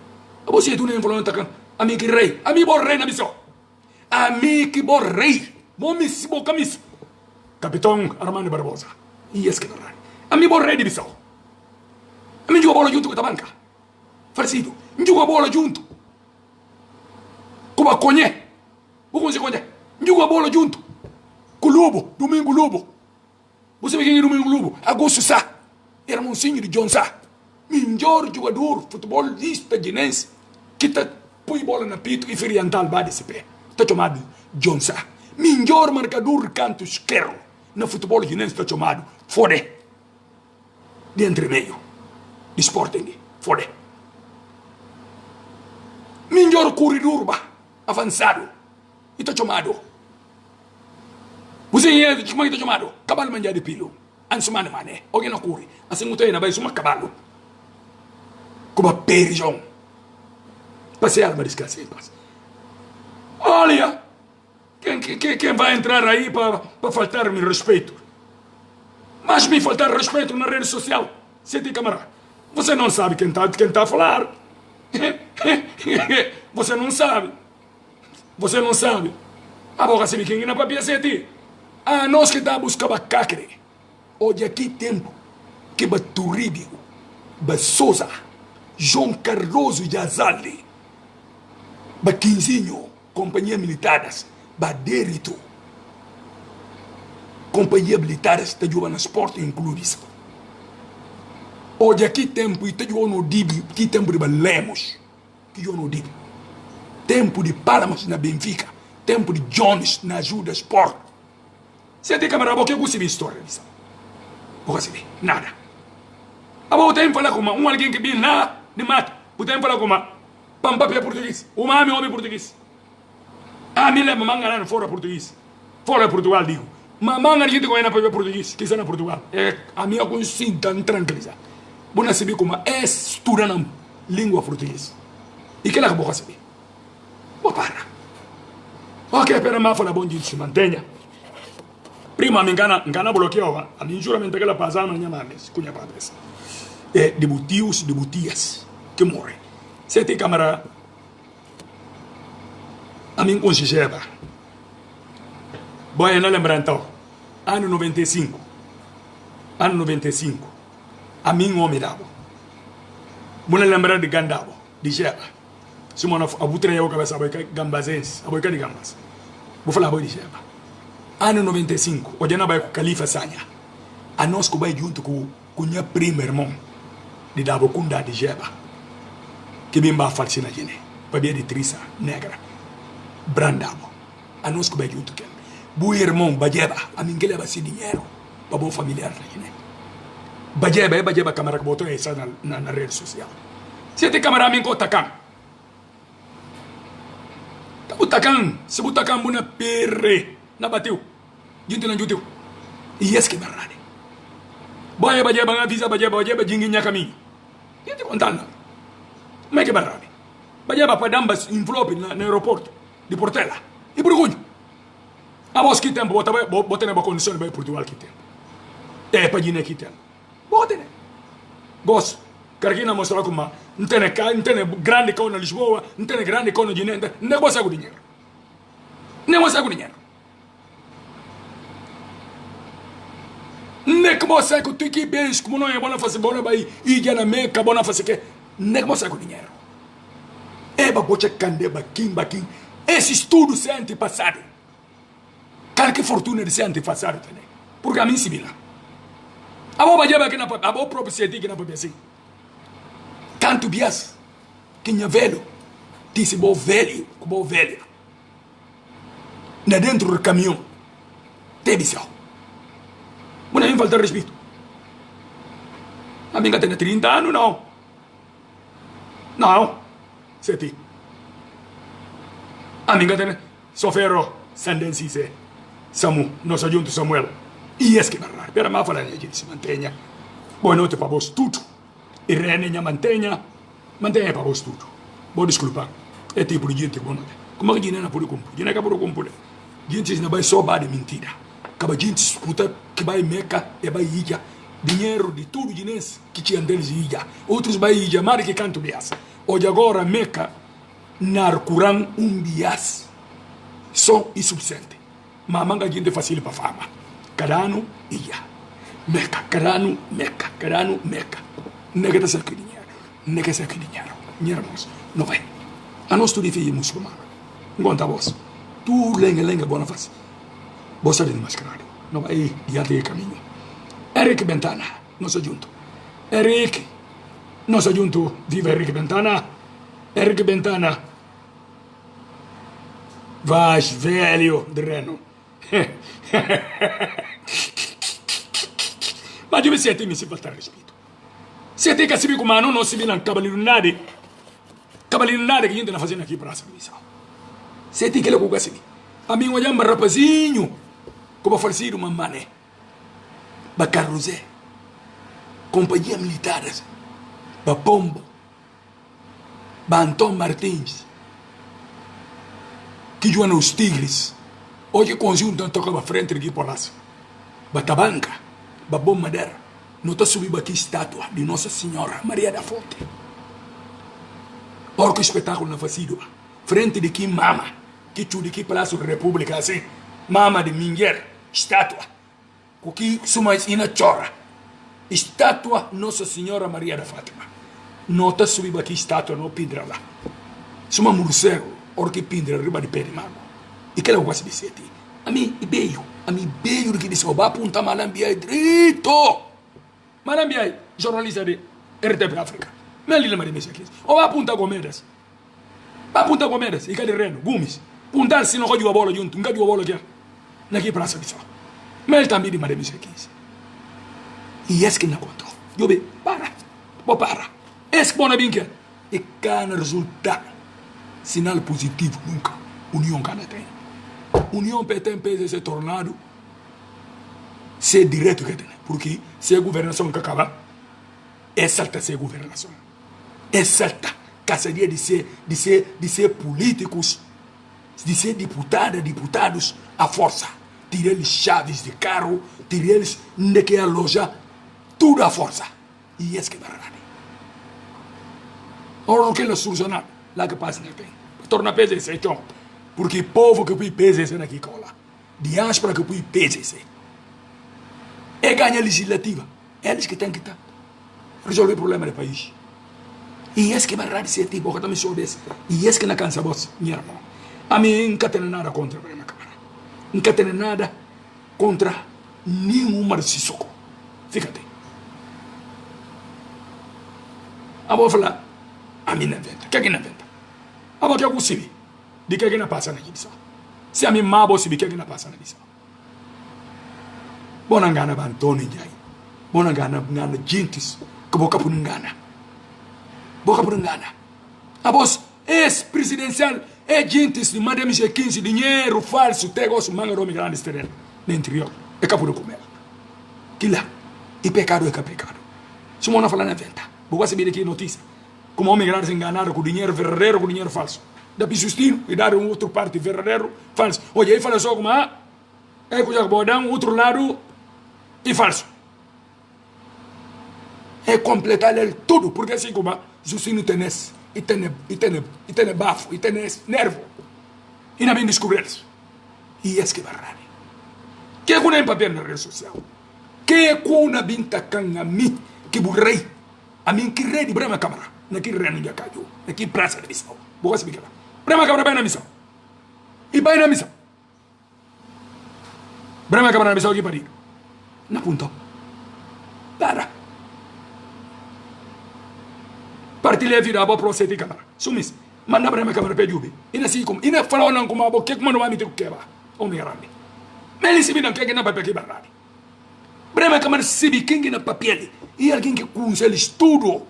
Você tu nem falou tá a mim que rei. A mim bom rei na missão. A mim que bom rei. Bom miss, bom camis. Capitão Armando Barbosa. E esse que é verdade. A mim bom rei de missão. A mim joga bola junto com a banca. Farcido. A mim joga bola junto. Como a Conhé. Como você conhece? A mim joga bola junto. Com o Lobo. Domingo Lobo. Você vê quem é Domingo Lobo? Agosto Sá. Era monsinho de John Sá. Melhor jogador, futebolista guinense, que está põe bola na pito e feriantal vai desse pé. Está chamado John Sá. Melhor marcador canto esquerdo no futebol guinense está chamado Fode. De entre meio. De Sporting. Fode. Melhor corredor avançado. E está chamado. Você é como é que está chamado? Cabalo manjar de pilo. Ansumane mané. Alguém não corre. Assim não tem na base uma cabalo. Como a Perijão. Passei a alma descansei. Olha, quem vai entrar aí para faltar-me respeito? Mas me faltar respeito na rede social. Sente, camarada. Você não sabe quem tá a falar. Você não sabe. Você não sabe. A boca se quem na papia sente. Ah, nós que dá buscar bacacre. Hoje aqui tempo que Baturibio, Souza, João Cardoso Yazali, Baquinzinho, Companhia Militares, Badérito, Companhia Militares, te jogando esporte incluído. Hoje aqui tempo e te jogando no Dibi, que tempo de Lemos, que jogando no Dibi. Tempo de Palmas na Benfica, tempo de Jones na Ajuda Sport. Você tem camarada, que eu gosto de história disso. Você vê, nada. Agora tem que falar com alguém que vem lá de mato. Tem que falar com uma pampapia português. Uma homem português. Ah, me lembra manga fora português. Fora Portugal, digo. Mas manga a gente conhece na papia português, que está na Portugal. É a minha consciência tão tranquila. Você sabe como é estudando língua portuguesa. E que ela acabou de saber. Vou parar. Ok, pera, mas fala bom dia, se mantenha. Prima me engana bloqueou, a mim juramento que ela passava na minha mãe, cunha padres. De butios, de butias, que morre. Você tem câmera. A mim com Xixeba. Boa, não lembra então. Ano 95. Ano 95. A mim homem dava. Vou lembrar de Gandabo, de Xeba. Se eu não abutre eu cabeça a boica gambazense, a boica de gambas. Vou falar boi de Xeba. Ano 95, hoje não vai com o Califa Sanha. A nós que vai junto com o meu primo irmão, de Dabo Kunda de Xeba. Que bem vai fazer na gente. Para ver de trisa negra. Brandabo. A nós que vai junto com ele. Bu irmão, Bajeba, a mim que leva esse dinheiro para bom familiar na gente. Bajeba, câmera que botou essa na rede social. Se tem câmera, a mim que Takan. Takan, se o Takan buna perre, na bateu. Junto na junto. E esse que é verdade. Bajeba, avisa Bajeba, dinguinha caminho. E te contando. Como é que é verdade? Bajeba para dar envelope no aeroporto de Portela. E por onde? A vos que tempo, bota na condição de Portugal que tempo. É para dinheiro que tempo. Bota, né? Gosto. Quero que não mostrar como não tem grande cão na Lisboa, não tem grande cão no dinheiro, não gosta com dinheiro. Não gosta com dinheiro. Não gosta com tu que bens, como não é bom fazer bom, vai ir na Meca, bom fazer que. Não gosta com dinheiro. É para botar cande, baquim. Esse estudo se antepassado. Cara, que fortuna de ser antepassado também. Porque a mim se vira. A boa Bajeba aqui na a boa própria ciência que na papel assim. Canto bias, que é velho, disse bom velho, como velho. Na dentro do caminhão, teve céu. Mas não falta respeito. A minha tem 30 anos, não. Não, 7. A minha tem sofreu sentença, Samu, nosso junto Samuel. E esse que é verdade. Pera, mas fala, a gente se mantenha. Boa noite para vós tudo. E Reninha mantenha para vós tudo. Boa desculpa. É tipo de gente, boa noite. Como é que a gente não pode cumprir? A gente não pode cumprir. A gente não vai só de mentira. Acaba a gente disputa que vai Meca e vai Ija. Dinheiro de tudo, dinheiro que tinha deles Ija. Outros vai Ija, mas que canto bias. Hoje agora Meca, narcuram bias. Só insuficiente. Mas a gente facilita para fama. Cada ano, Ija. Meca, cada ano, Meca. Nega está cerca de dinheiro. Dinheiro, não vai. A nós tudo é filho muçulmano. Enquanto a vós, tu lenga, boa face. Você está desmascarado. Não vai diante do caminho. Eric Bentana, nós junto. Eric, nós junto. Viva Eric Bentana. Eric Bentana. Vais, velho de Reno. Mas deve ser me se faltar respeito. Se tem que se como não se vira cavaleiro nada que a gente está fazendo aqui para essa missão. Se tem que levar assim. A mim olhar um rapazinho como falecido uma mané. Ba Carrozé. Companhia militares. Ba Pombo. Ba Antônio Martins. Que joga os Tigres. Hoje conjunto toca frente aqui por lá. Ba Tabanca. Ba Bom Madeira. Não está subindo aqui estátua de Nossa Senhora Maria da Fonte. Porco espetáculo na facido. Frente de que mama. Que chude que Palácio da República assim. Mama de Minguer. Estátua. O que suma ina chora. Estátua Nossa Senhora Maria da Fátima. Não está subindo aqui estátua, não pindra lá. Suma morcego. Orque pindra riba de pé de mago. E que ela gosta de ser. A mim, beio do que disse, vai apontar Malambia direito. Malambia, jornalista de RTP África. Mas ele não me disse aqui. Ou vai apontar Gomedas. E cadê Reno? Gumes. Puntar se não pode jogar bola junto. Nunca jogou bola aqui. Naquele praça de só. Mas ele também me disse aqui. E esse que não contou. Eu vi, para. Esse que não é que e cana resultado. Sinal positivo nunca. União cana tem. União tem se tornado ser direto que tem. Porque se a governação que acaba, é salta ser governação. É salta. Caçaria de ser políticos, de ser deputados à força. Tirar eles chaves de carro, tirar eles de que a loja, tudo à força. E esse que é verdade. Ora, o que ele solucionar? Lá que passa não tem. Torna a peça esse chão. Porque o povo que põe peso esse aqui cola. Diáspora que põe peso esse. É ganha legislativa. Eles que têm que resolver o problema do país. E esse que vai barrar esse tipo, que também sou desse. E esse que não cansa você, meu irmão. A mim nunca tenho nada contra a Câmara. Nunca tenho nada contra nenhum marxismo. Fica-te. Eu vou falar, a mim não inventa. O que é que não inventa? Eu vou que eu consigo. De que é que não passa na edição. Se a mim má vou saber o que é que não passa na edição. Bom não gana Antônio Jai. Bom não gana Jintis. Que boca por engana. Boca por engana. A voz ex-presidencial é Jintis de Madame G15, dinheiro falso, tegos, mangaromi grandes terrenos. No interior. É capuro comer. Que lá. E pecado é que pecado. Se eu não falar na venta. Vou saber aqui notícia. Como homem grande se enganaram com dinheiro verdadeiro com dinheiro falso. Da Pisustino e dar um outro parte verdadeiro, falso. Olha, aí fala só como é que já pode dar um outro lado e falso. É completar ele tudo, porque assim como Justino tem esse, e tem bafo, e tem nervo. E não vem descobrir isso. E esse que vai barrar. Que é que não papel na rede social? Que é que não vem tacando a mim, que burrei, a mim que rei de Brema Câmara, naquele reino de Acaju, naquele praça de missão. Vou saber que lá. Brema Câmara vai na missão. E vai na missão. Brema Câmara na missão aqui para ir. Não apontou. Para. Partilha vida para o de Câmara. Sumis. Manda Brema Câmara para Jubi. E assim como. E não fala não como a que como não vai me ter o que vai. Homem grande. Mas ele se vira que não vai para aqui barrar. Brema Câmara se vê quem na papel. E alguém que conhece estudo.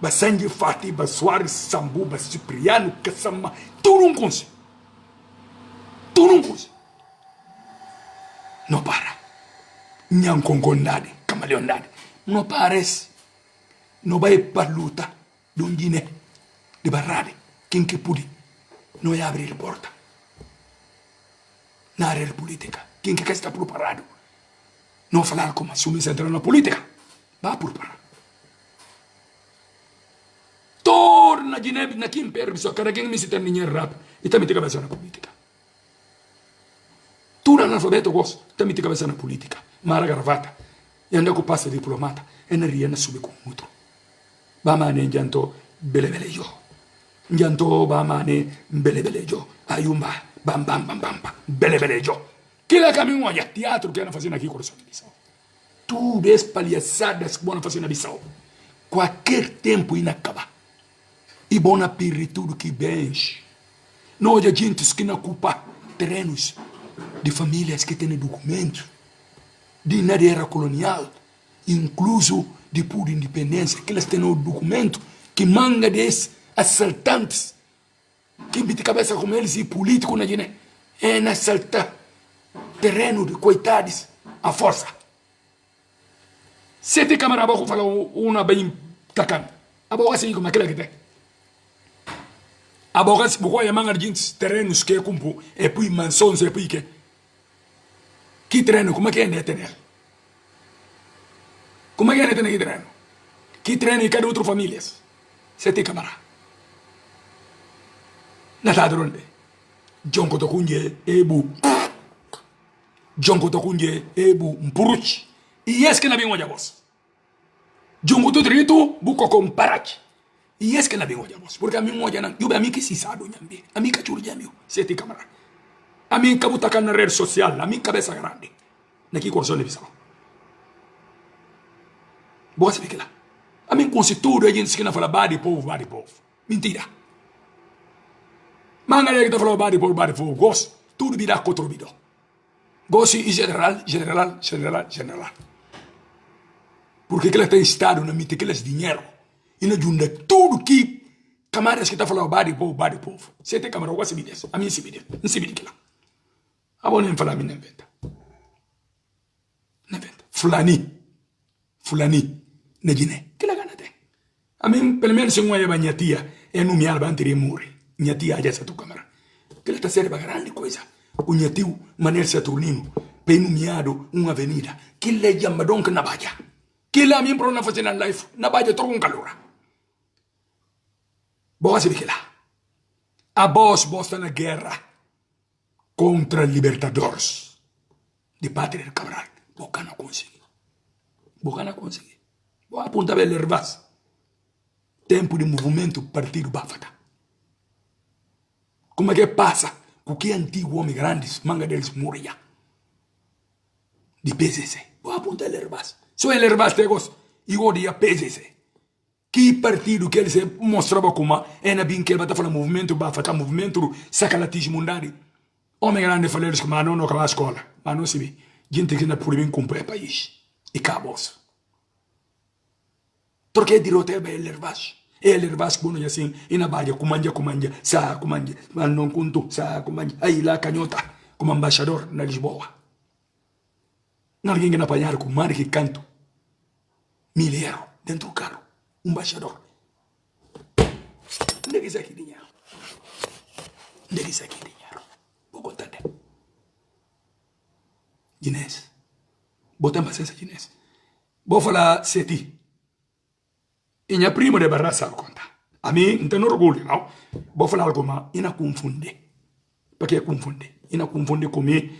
Basangue Fati, Soares, Sambu, Cipriano, Kassama, tudo um conce. Tudo um conce. Não para. Não concordade, camaleonade. Não parece. Não vai para a luta de um Guiné, de barrade. Quem que pude, não é abrir a porta. Na área política. Quem que está preparado. Não falar como assumir entrar na política. Vá preparar. Torna Guiné na quem permisso, cada quem me cita dinheiro rápido. E também tem cabeça na política. Tu analfabeto gosto, também tem cabeça na política. Mara gravata. E anda com passa diplomata. E na ria na sube com muito. Bamane janto bele jo. Janto bamane bele jo. Ayumba, bam bam bam bam bam. Bele jo. Que lá caminho olha teatro que anda fazendo aqui com o Bissau. Tu vês palhaçadas que vão fazer na Bissau. Qualquer tempo inacaba. E bom apirri tudo que benche. Não há gente que não ocupa terrenos de famílias que têm documentos de na era colonial, incluso de pura independência, que eles têm o documento que manga desses assaltantes que bite cabeça com eles e político na Guiné é na assaltar terreno de coitados à força. Se tem camarada que fala uma bem tacana, a boca assim como aquela que tem. A boca se boca manga de gente terrenos que é como e puis mansões e puis que terreno como é que é ter? Como é que é ter que terreno? Que terreno e cada outra famílias? Se tem camarada. Na ladrone. Jonko to kunje ebu. Jonko to kunje ebu mpuruchi. E esse que não vem olhar vos. Jonko to trito buco com parachi. E esse que não vem olhar vos. Porque a mim olha não. Eu a mim que se sabe nyambi. A mim cachuru nyambi. Se tem camarada. A mim cabuta na rede social. A mim cabeça grande. Naqui corso de visão. Boa se lá. A mim constitui a gente que não fala body povo. Mentira. Mas a galera que está falando body povo, gosto, tudo virá controvido. Gosto e general. Porque aquela tem estado na mente, aqueles dinheiro. E na junta, tudo que camaradas que está falando body povo. Se tem camarada, gosto de me a mim se me não se me diz lá. A boa nem falar, a mim não inventa. Não inventa. Fulani. Na Guiné, que la gana tem? A mim, pelo menos, se uma é minha tia, é no minha alba anterior morre. Minha tia, já essa tua câmara. Que ela está serva grande coisa. O minha tio, Manel Saturnino, bem nomeado uma avenida. Que ele é chamadonca na baia. Que ele a mim para não fazer na live, na baia, troca calor. Boa se que lá. A boss está na guerra. contra Libertadores de Pátria de Cabral. Boca não consegui. Boca não consegui. Vou apontar bem Lervas. Tempo de movimento partido Bafata. Como é que passa? O que é antigo homem grandes, manga deles morria. De PCC. Vou apontar Lervas. Só em Lervas tem gosto. E odia PCC. Que partido que ele se mostrava como é na bem que ele vai falar movimento Bafata, movimento sacalatismo mundari. Homem grande fala eles que não no a escola. Mas não se vê. Gente que não pode bem cumprir o país. E cabos. Porque dirote é bem Lervas. É Lervas que bono assim, e na barra, comanja, sa, comanja, não conto, sa, comanja, aí lá canhota, como embaixador na Lisboa. Não alguém que não apanhar com mar que canto, €1.000 dentro do carro, embaixador. Onde é que isso aqui dinheiro? Onde é que isso aqui dinheiro? Vou contar. Ginés, botem paciência, Ginés. Vou falar seti. E minha prima de barra sabe contar. A mim, não tenho orgulho, não. Vou falar algo, mas ina confunde. Por que confunde? Ina confunde comigo.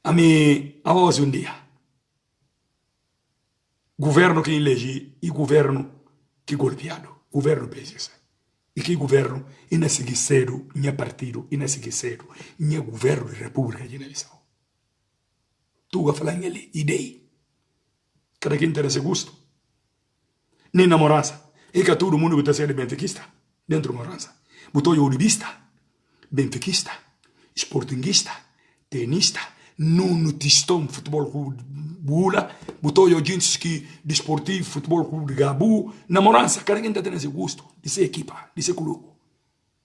A mim, a hoje dia. Governo que elege e governo que golpeado. Governo PSS. E que governo, ina seguir cedo, minha partido, ina seguir cedo, minha governo de República de Guiné-Bissau. Tu vai falar em ele, ideia. Cada quem interessa gosto. Nem namorança. E que todo mundo está sendo benfiquista. Dentro da morança. Botou eu uribista, benfiquista, sportinguista, tenista, nutistão, futebol clube bula. Botou eu gente que desportivo, futebol clube de Gabu. Namorança. Cada quem está tendo esse gosto. De ser equipa, de ser clube.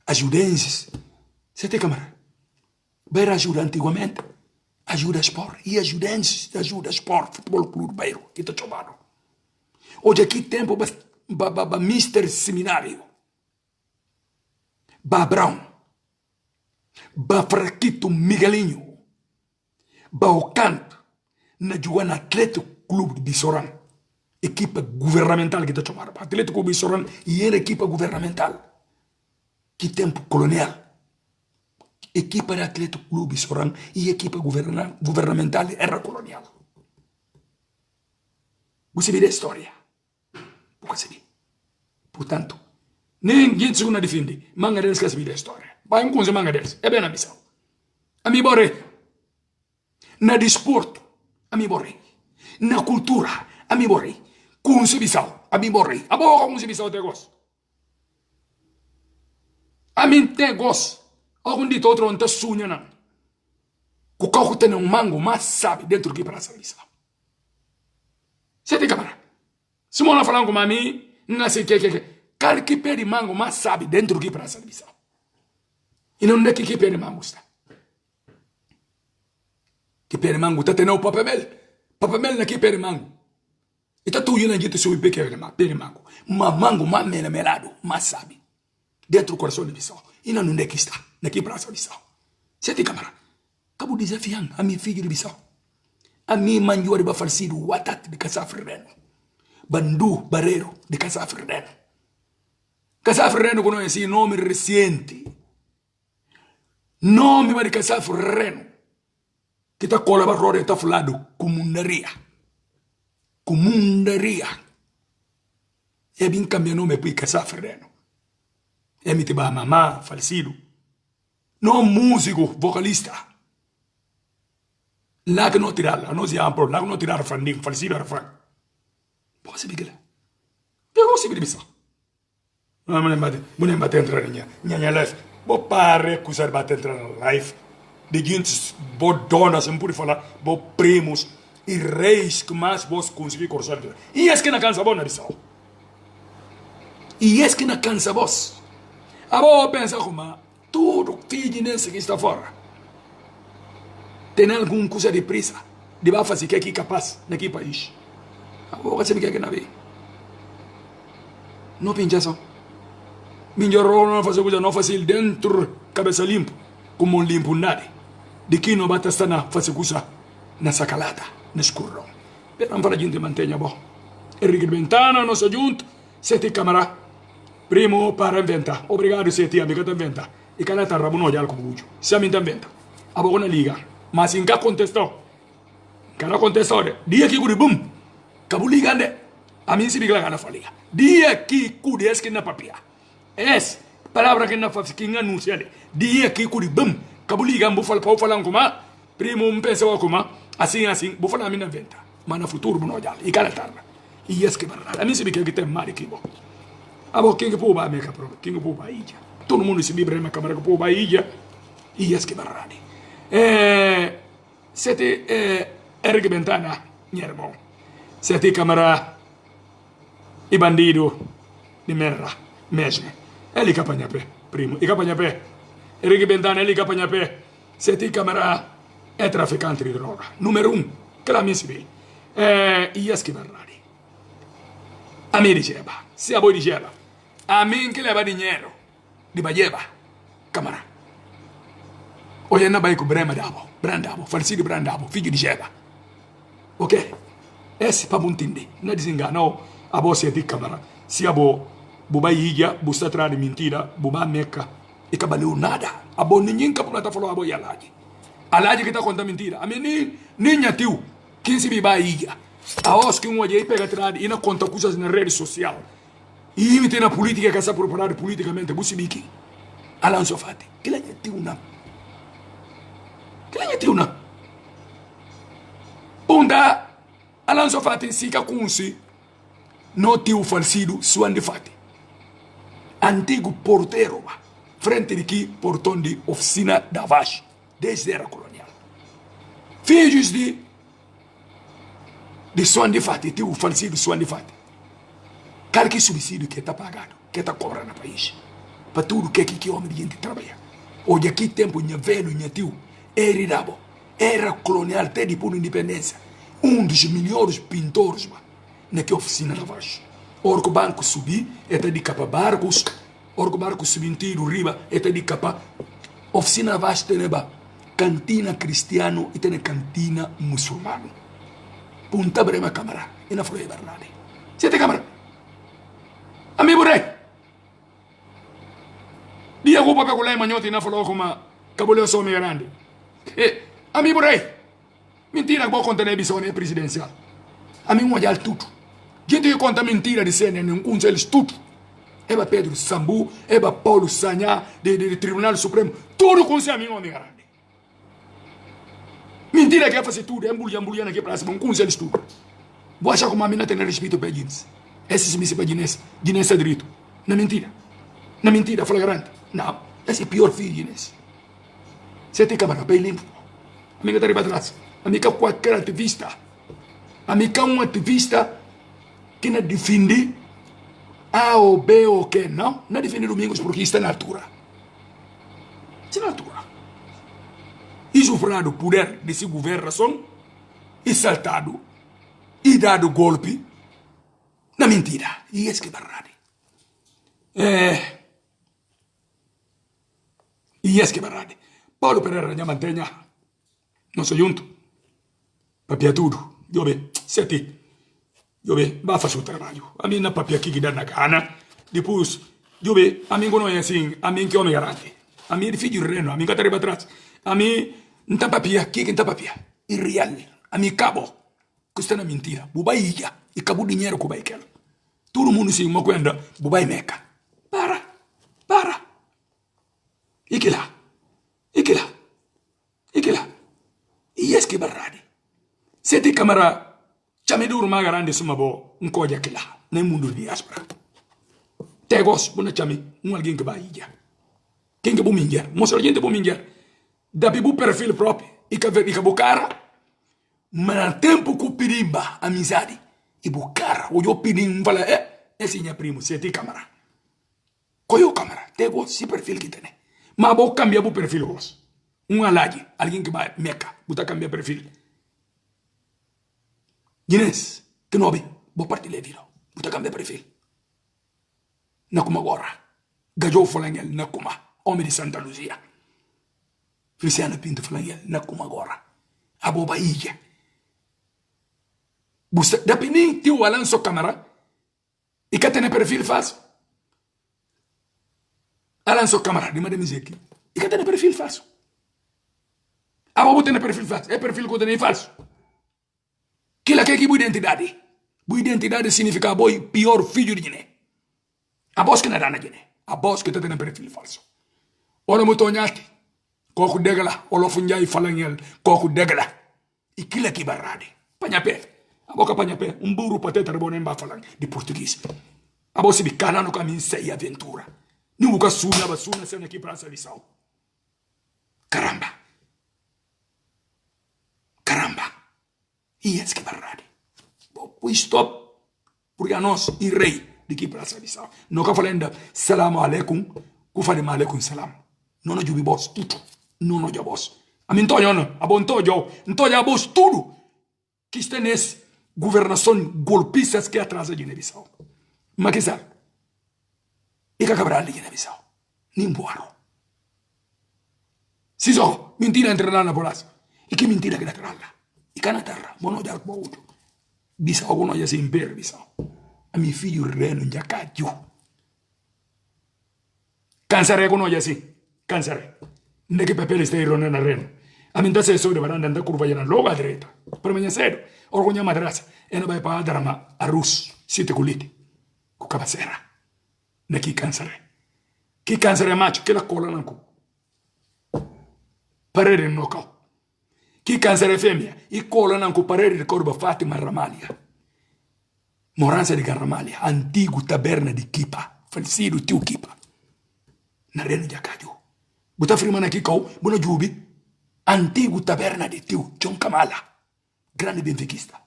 Ajudenses. Você tem câmera? Beira ajuda antigamente. Ajuda Sport. E ajudenses ajuda Sport. Futebol clube Beiro. Que está chamando. Hoje aqui tempo Mister Seminário. Brown. Fraquito Miguelinho. Ocanto. Na Joana Atlético Clube de Bissoran. Equipa governamental que está chamando. Atlético Bissoran e era equipa governamental. Que tempo colonial. Equipa de Atlético Clube Bissoran e equipa governamental era colonial. Você vê a história. Portanto, ninguém se una defende. Manga deles que se vira a história. Vai um conselho manga deles. É bem na missão. A mim borrei. Na desporto. A mim borrei. Na cultura. A mim borrei. Concebição. A mim borrei. A boa concebição tem gosto. A mim tem gosto. Algum dito outro não está sonhando. não. O carro tem um mango, mas sabe dentro do que para a serviço. Você tem câmera? Se eu não falar com a mim, não sei o que. Cara que perde mango, mas sabe dentro do que para a serviço. E não é que perde mango está. Que perde mango, está tendo o papel. Papel não é que perde mango. E está tudo indo gente sobre que perde mango. Mas mango, mas melado, mas sabe. Dentro do coração de missão. E não é que está, aqui para a serviço. Você tem câmera? Acabo desafiando a minha filha de missão. A minha mãe de falecido, o Watat de Caçafreno. Bandu Barreiro de Caçafreno. Caçafreno conhece nome recente. Nome de Caçafreno. Que está colaborando, está falando comundaria. Comundaria. É bem cambiar nome para Caçafreno. É me tiba mamá, falecido. Não músico, vocalista. Lá que não tirar, lá não se amplo, lá que não tirar fandigo, falecido era fã. Pode ser bigela. Pegou se bibisa. Não me bate entrar minha live. Vou parar acusar bate entrar na live. De gente, vou donas, não pode falar, vou primos e reis que mais vos conseguir cortar. E é que não cansa vos na Bissau. E é que não cansa vos. A vos pensa como tudo filho nesse que está fora. Tem algum coisa de pressa de vai fazer que é capaz naquele país. A vos sabe que é que não vê. Não pensa só. Minha rolo não fazer coisa não fácil dentro cabeça limpo como limpo nada. De que não basta estar na fazer coisa na sacalada, na escuro. Pero para a gente mantenha bom. Henrique Ventana, nosso junto, sete câmara. Primo para inventar. Obrigado, sete amiga, para inventar. E caneta rabuno de algo bujo. Se a mim inventa. abo na liga mas inka contestou kana contestou de dia que guri bum kabu liga de a mim se bigla kana faliga dia que kudi es que na papia es palavra que na fa que anuncia de dia que guri bum kabu liga mbu fal pau falan kuma primo mpensa wa kuma assim bu fala mina venta mana futuro bu no jal e kana tarna e es que barra a mim se bigla que tem mari que bo abo quem pô ba me capro quem pô ba ija todo mundo se libre na câmera que pô ba ija e es que barrani sete ergue ventana nyermo sete câmera e bandido di merda mesmo ele capagna pe primo e capagna pe ergue ventana ele capagna pe sete câmera é traficante di droga numero 1 che la misi e es que barrani a me diceva se a voi diceva a mim que leva dinheiro de bajeba câmara olha na bairro Brandabo falsido Brandabo filho de Jeba ok esse para muntinde não desengano a você de câmara se a bo buba iga busta tra de mentira buba meca e cabaleu nada a bo ninguém capulata falou a bo alaji que tá contando mentira a mim nem tiu 15 biba iga a os que um olhei pega tra e não conta coisas na rede social e imita na política que essa preparada politicamente busibiki Alonso Fati que la tiu na onda Alonso Fati sika kunsi no tiu falsido suande Fati antigo porteiro frente de que portão de oficina da Vash desde era colonial filhos de suande Fati tiu falsido suande Fati cara que subsídio que está pagado que está cobrando no país para tudo que homem de gente trabalha hoje aqui tempo minha velho minha tio era colonial até depois da independência dos melhores pintores naquela oficina da Vash orco banco subir até de capa barcos orco barco subir riba até de capa oficina da Vash tem cantina cristiano e tem cantina muçulmano punta brema câmara e na folha Bernardi sete câmara amigo rei dia roupa para colar manhota e na falou como cabuleu só me grande amigo rei mentira que vou contar na emissão presidencial amigo olhar tudo gente que conta mentira de CNN um deles tudo eba Pedro Sambu eba Paulo Sanha de Tribunal Supremo tudo com seu amigo me grande mentira que fazer tudo embulia naquele praça um deles tudo vou achar como a mina tem respeito para jeans esse se me se para jeans é direito na mentira flagrante não esse é pior filho jeans você tem câmera bem limpo amiga tá atrás amiga qualquer ativista amiga ativista que não defende A ou B ou que não defende Domingos porque está na altura está na altura e sofrado o poder desse governação e saltado e dado golpe na mentira e esse que é verdade e esse que é verdade Paulo Pereira já mantenha nosso junto papia tudo eu ve sete eu ve vai fazer o trabalho a mim na papia aqui que dá na gana depois eu ve a mim não é assim a mim que eu me garante a mim é filho de reno a mim que está atrás a mim não tá papia aqui que não tá papia irreal a mim cabo custa na mentira bubai ia e cabo dinheiro que vai quer todo mundo se uma coisa bubai meca para e que lá e esse que barradi sete câmara chamidur magarande suma bo koja que lá nem mundo diáspora tegos bona chami alguém que vai ia quem que bu minjar mostra gente bu minjar da bibu perfil próprio e que cara mas tempo que pirimba amizade e bu cara o eu pirim fala esse minha primo sete câmara coio câmara tegos se perfil que tem mas vou cambiar o perfil vos alaji alguém que vai meca buta cambiar perfil Guinness que não vou partir leviro buta cambiar perfil na kuma agora gajo falangel na kuma homem de Santa Luzia Feliciano Pinto falangel na kuma agora aboba ija busta da pinin tio Alonso Câmara e que tem perfil falso Alonso Câmara de madame Zeki e que tem perfil falso Abo tem perfil falso, é perfil que tem falso. Kila que é boa identidade. Boa identidade significa boy pior filho de Guiné. A voz que não dá na Guiné. A voz que tem perfil falso. Ora muito nyati. Koku degala, olofunja e falangel, koku degala. E kila que barrade. Panhape. A boca panhape, buru pateta rebonemba falang de português. A voz de canano caminho sei aventura. Nunca suna basuna sendo aqui para essa lição. Caramba. Caramba. E esse que barrade. Bom, stop. Porque a nós, e rei, de que para essa lição. Nunca falando salam aleikum, ku falem aleikum salam. Não jubi boss, tudo. Não já boss. A mim tô não, a bom tô já boss tudo. Que está nesse governação golpistas que atrasa de Guiné-Bissau. Mas que sabe? E que acabará de Guiné-Bissau. Nem boaro. Se só, mentira entre lá na população. E que mentira que na terra lá. E que na terra, mono de arco outro. Bissau, algum já se império, Bissau. A meu filho reno já caiu. Cansaré com nós assim. Cansaré. Não é que papel está irrone na reno. A mim dá se sobre varanda da curva na logo à direita. Para mim é sério. Orgulho madraça. E não vai para a drama a rus. Se te colite. Com cabeceira. Não é que cansaré. Que cansaré macho. Que la cola não com. Parede no cal. Que cansaré fêmea. E cola não com parede de corba Fátima Ramalha. Morança de Ramalha. Antigo taberna de Kipa. Falecido tio Kipa. Na reno de Acádio. Buta firmana aqui cau. Bona jubi. Antigo taberna de tio John Kamala. Grande benfiquista.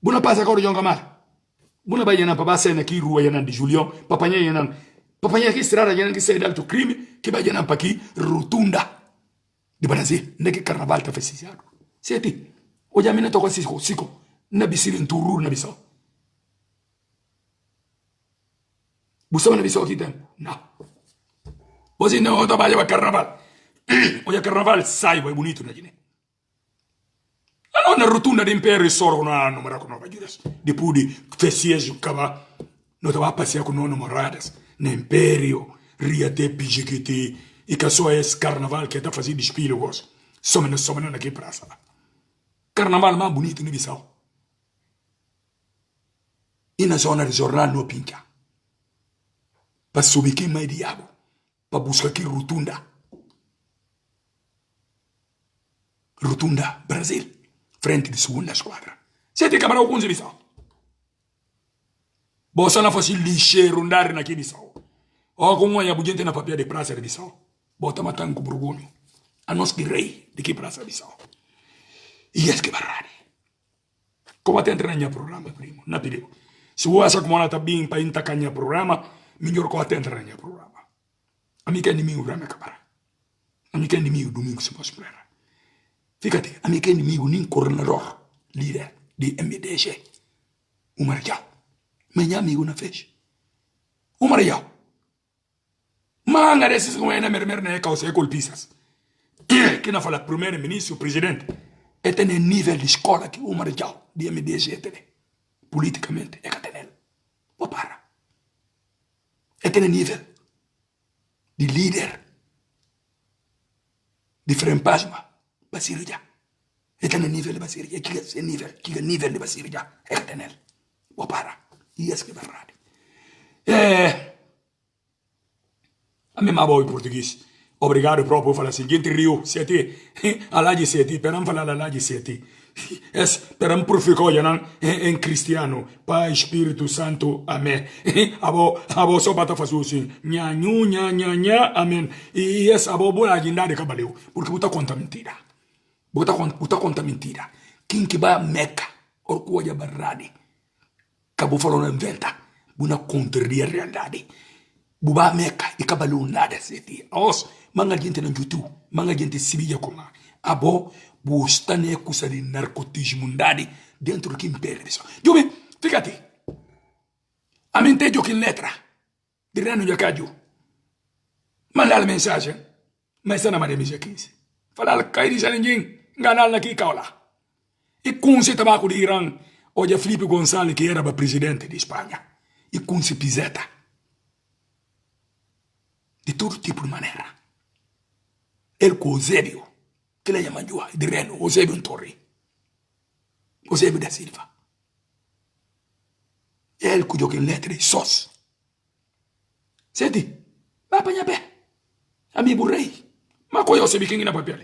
Bona passa agora John Kamala. Bona vai yana papa sai aqui rua yana de Julião. Papanha yana. Papanha aqui estrada yana que sai do alto crime. Que vai yana para aqui rotunda. De Brasil. Não é que carnaval está festejado. Sete. Hoje a mina toca cico. Na bisiri em Tururu na Bissau. Você na Bissau aqui tem? Não. Você não trabalha para carnaval. Hoje carnaval sai, é bonito na Guiné. Não na rotunda de Império soro na número com nova juras. Depois de festejo cava, não estava passear com nós moradas. Na Império, Riate, Pijiquiti, e que só esse carnaval que está fazendo desfile gosto. Somos aqui praça. Carnaval mais bonito na Bissau. E na zona de jornal no pinca. Para subir quem mais diabo. Para buscar aqui rotunda. Rotunda, Brasil. Frente de segunda esquadra. Você tem camarão com os Bissau. Você não faz lixeiro andar naquele Bissau. Ou como é a gente na papel de praça de Bissau. Bota matando com o Burgônio. A nós que rei de que praça de Bissau. E esse que barrade. Como até entrar no programa, primo. Não pediu. Se você como ela está bem para entrar no programa, melhor que até entrar no programa. A mim que é inimigo para me acabar. A mim que é inimigo domingo se pode esperar. Fíjate, a mim que é inimigo nem coordenador, líder de MDG. O Marjal. Mas amigo na fez. O Marjal. Manga desses que na mermer na causa de golpistas. Que não fala primeiro-ministro, presidente. É tem nível de escola que o Marjal de MDG tem. Politicamente é que tem. Vou para. É tem nível de líder de frempasma. Basirja. É tem nível de Basirja. Que é nível de Basirja. É que tem. Vou para. E é que verdade. A minha mãe em português. Obrigado próprio falar assim. Gente rio, sete. Alá de sete. Peram falar alá de sete. Peram purificou em cristiano. Pai, Espírito Santo. Amém. Abo só para fazer assim. Nha, amém. E esse abo boa agenda de cabaleu. Porque você conta mentira. Você conta mentira. Quem que vai a Meca? Orcoia barrade. Cabo falou inventa. Buna contraria a realidade. Buba Meca e cabalou nada sete. Os manga gente na YouTube, manga gente sibia como abo bostane kusa de narcotismo ndade dentro do que império. Jube, fíjate. A mente jo que letra. De reno de acádio. Manda a mensagem. Mas está na marimisa 15. Fala cair de ninguém. Ganal na que caula. E com se tabaco de Irã. Hoje Felipe Gonçalves que era presidente de Espanha. E com se Pizeta. De todo tipo de maneira. El com Eusébio, que ele chama de Reno, Eusébio Torre, Eusébio da Silva. El que joga em letra de sós. Senti, vai apanhar pé. Ami burrei. Mas qual é o seu biquinho na papel?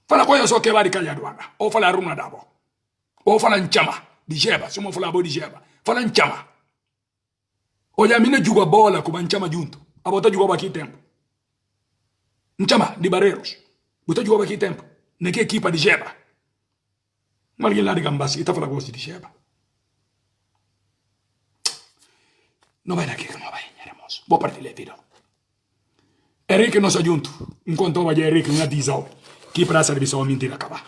Fala qual é o seu que vai de calhaduana. Ou fala runa dabo. Ou fala em chama. De jeba. Se eu falar de jeba. Fala em chama. Olha, a mina joga bola com a chama junto. A bota jogava aqui tempo. Em chama, de Barreiros. Bota jogava aqui tempo. Naque equipa de jeba. Mas alguém lá de Gambassi, que está falando de jeba. Não vai daqui que não vai, hermoso. Vou partir le video. Henrique nos junto. Enquanto vai Henrique na disau. Que para serviço a mentira acabar.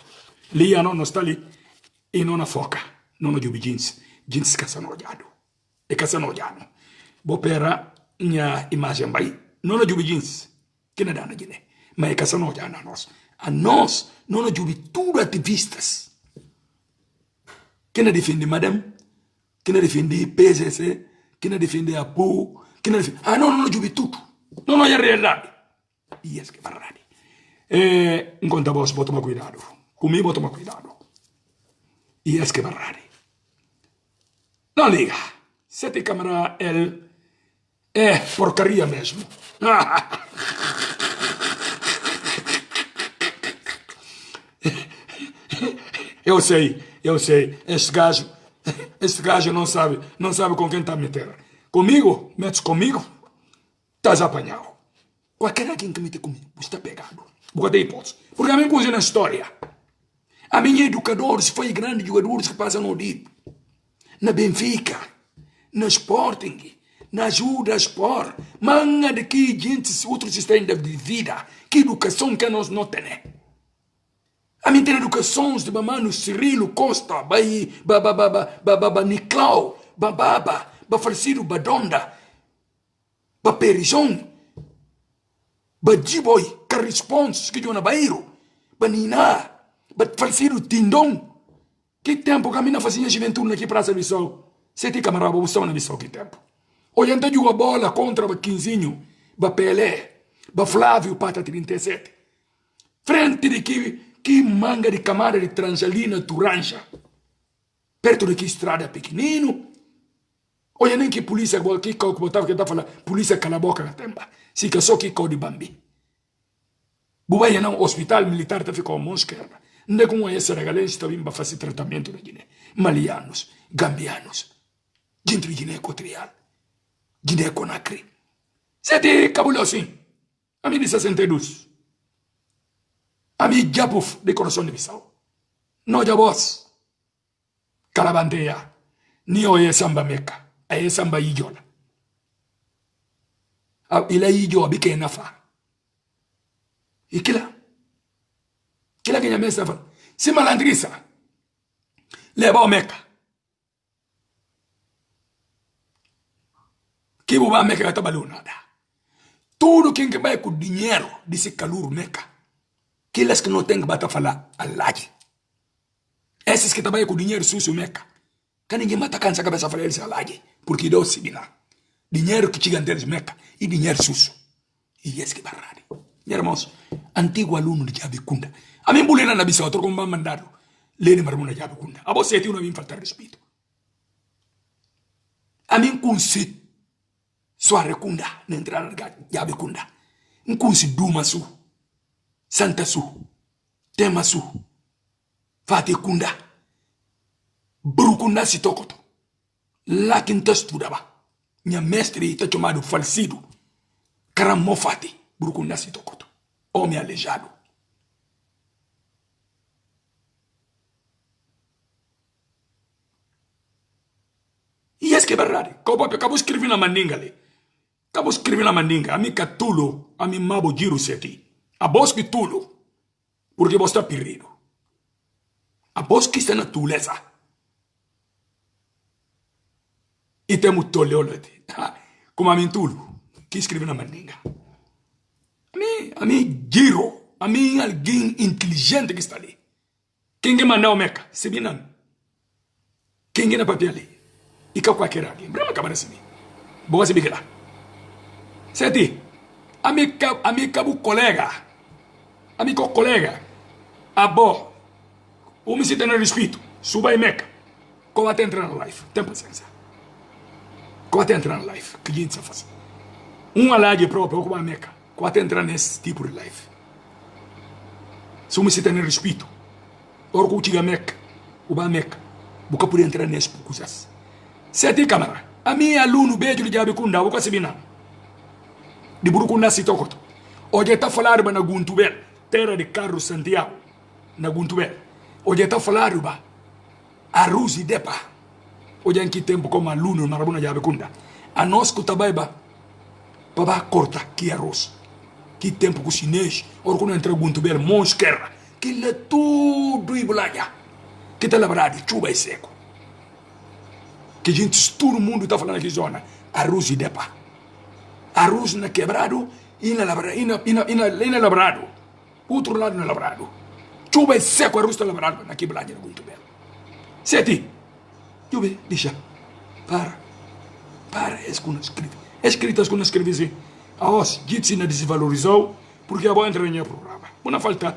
Lia não está ali. E não na foca. Não no jubi jeans. Jeans caçanojado. E caçanojado. Vou pera minha imagem vai. Não no jubi jeans. Que não dá na Guiné. Mas é caçanojado a nós. A nós não no jubi tudo ativistas. Que não defende madame. Que não defende PCC. Que não defende a PU. Que não defende... Ah, não jubi tudo. Não é realidade. E é que é verdade. Enquanto a voz, vou tomar cuidado. Comigo, vou tomar cuidado. E é que é verdade. Não liga. Se tem câmera, ele é porcaria mesmo. Eu sei. Este gajo não sabe com quem está a meter. Comigo, metes comigo, estás apanhado. Qualquer alguém que mete comigo, está pegado. Porque tem hipótese. Porque a minha coisa na história. A minha educadores foi grandes jogadores que passam no DIP. Na Benfica, na Sporting, na Ajuda Sport. Manga de que gente, outros sistemas de vida. Que educação que nós não temos. A minha tem educações de mano Cirilo Costa, Niclau, Bababa, Farcido Badonda, Perizon, Jiboy, Carrespons, que eu na Bairo, Nina, Farcido Tindon. Que tempo que a minha fazia juventude aqui para a serviço? Sete camarada, você na visão que tempo. Hoje anda joga bola contra o Quinzinho, Pelé, Flávio Pata 37. Frente de que manga de camada de Transalina Turanja. Perto de que estrada pequenino. Olha nem que polícia que botava que tá falando, polícia cala a boca na temba. Se que só que de Bambi. Bubai não hospital militar tá ficou mosquerda. Não é como essa regalência tá vindo para fazer tratamento na Guiné. Malianos, gambianos, gente de Guiné Equatorial, Guiné Conakry. Sete cabuloso assim. A mim de 62. A mim Japuf de coração de Bissau. Não já vos. Calabandeia. Ni o samba meka. A samba ijola. Ila ijo abike nafa. E kila que a mesa fala. Se malandriça. Leva o meca. Que o vai meca trabalhou nada. Tudo quem que vai com dinheiro desse calor meca. Aqueles que não têm que bater falar alaje. Esses que trabalham com dinheiro sujo meca. Que ninguém mata cansa a cabeça falar eles alaje. Porque deu se lá. Dinheiro que chega deles meca. E dinheiro sujo. E esse que é barrado. Meus irmãos, antigo aluno de Jabicunda. A mim bulena na Bissau, troco um mandado. Lene marmuna Jabicunda. A você tem uma falta de respeito. A mim consi. Sua recunda. Na entrada de Jabicunda. Um consi Duma Su. Santa Su. Tema Su. Fati Kunda. Burukunda si tokoto. Lakin testudaba. Minha mestre está chamado falsido. Caramo Fati. Burukunda si tokoto. Homem aleijado. E esse que é verdade. Acabou escrevendo na mandinga ali. Acabou escrevendo na mandinga. A mim catulo. A mim mabo giro seti. A bosque tulo. Porque você está perdido. A bosque está na tuleza. E temos toleolete. Como a mim tulo. Que escreve na mandinga. A mim giro. A mim alguém inteligente que está ali. Quem que mandou o meca? Se binan. Quem que na papel ali? E que qualquer alguém. Brama acabar assim. Boa se biquela. Sete. amica bu colega. Amico colega. Abo. O me tem respeito. Suba e meca. Como até entrar na live. Tem paciência. Como até entrar na live. Que a gente faz. Live próprio, como a meca. Como até entrar nesse tipo de live. Se o me tem respeito. Orco tiga meca. O ba meca. Buka por entrar nesse coisas. Sete câmera. A minha aluno beijo de Jabe Kunda. Buka se bina. De Burukunda se tocoto. Hoje está falando na Guntubel. Terra de Carlos Santiago. Na Guntubel. Hoje está falando a Rusi Depa. Hoje em que tempo como aluno na Rabuna Jabe Kunda. A nós que tabaiba. Para corta que arroz. Que tempo com o chinês. Ora quando entra Guntubel. Monsquerra. Que é tudo ibulanya. Que está labrado. Chuva e seco. Que a gente, todo mundo está falando aqui zona. A Rusi Depa. Arroz na quebrado e na labrado. Outro lado na labrado. Chuva é seco, arroz está labrado. Na quebrada é muito belo. Sete. Chuva, deixa. Para, escritas que não escrevi assim. A os, gente se desvalorizou, porque a boa entra no programa. Não falta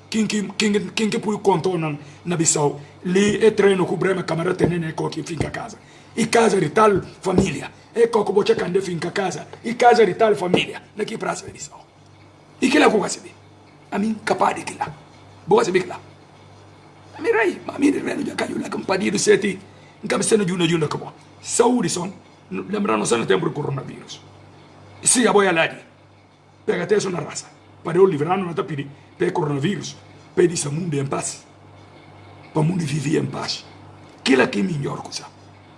quem que põe contorno na Bissau. Li é treino com o Brema Câmara Tenene que fica a casa. E casa de tal família. E coco bocha cande finca casa. E casa de tal família. Naqui praça de Bissau. E que lá com você? A mim capaz de que lá. Boa se que lá. A mim rai. A mim de reno já caiu lá companhia do sete. Encabecendo juna como. Saúde son. Lembrando só no tempo do coronavírus. E se a boia lá de. Pega até isso na raça. Para eu livrar no tapiri. Pega coronavírus. Pede esse mundo em paz. Para o mundo viver em paz. Que lá que é melhor coisa.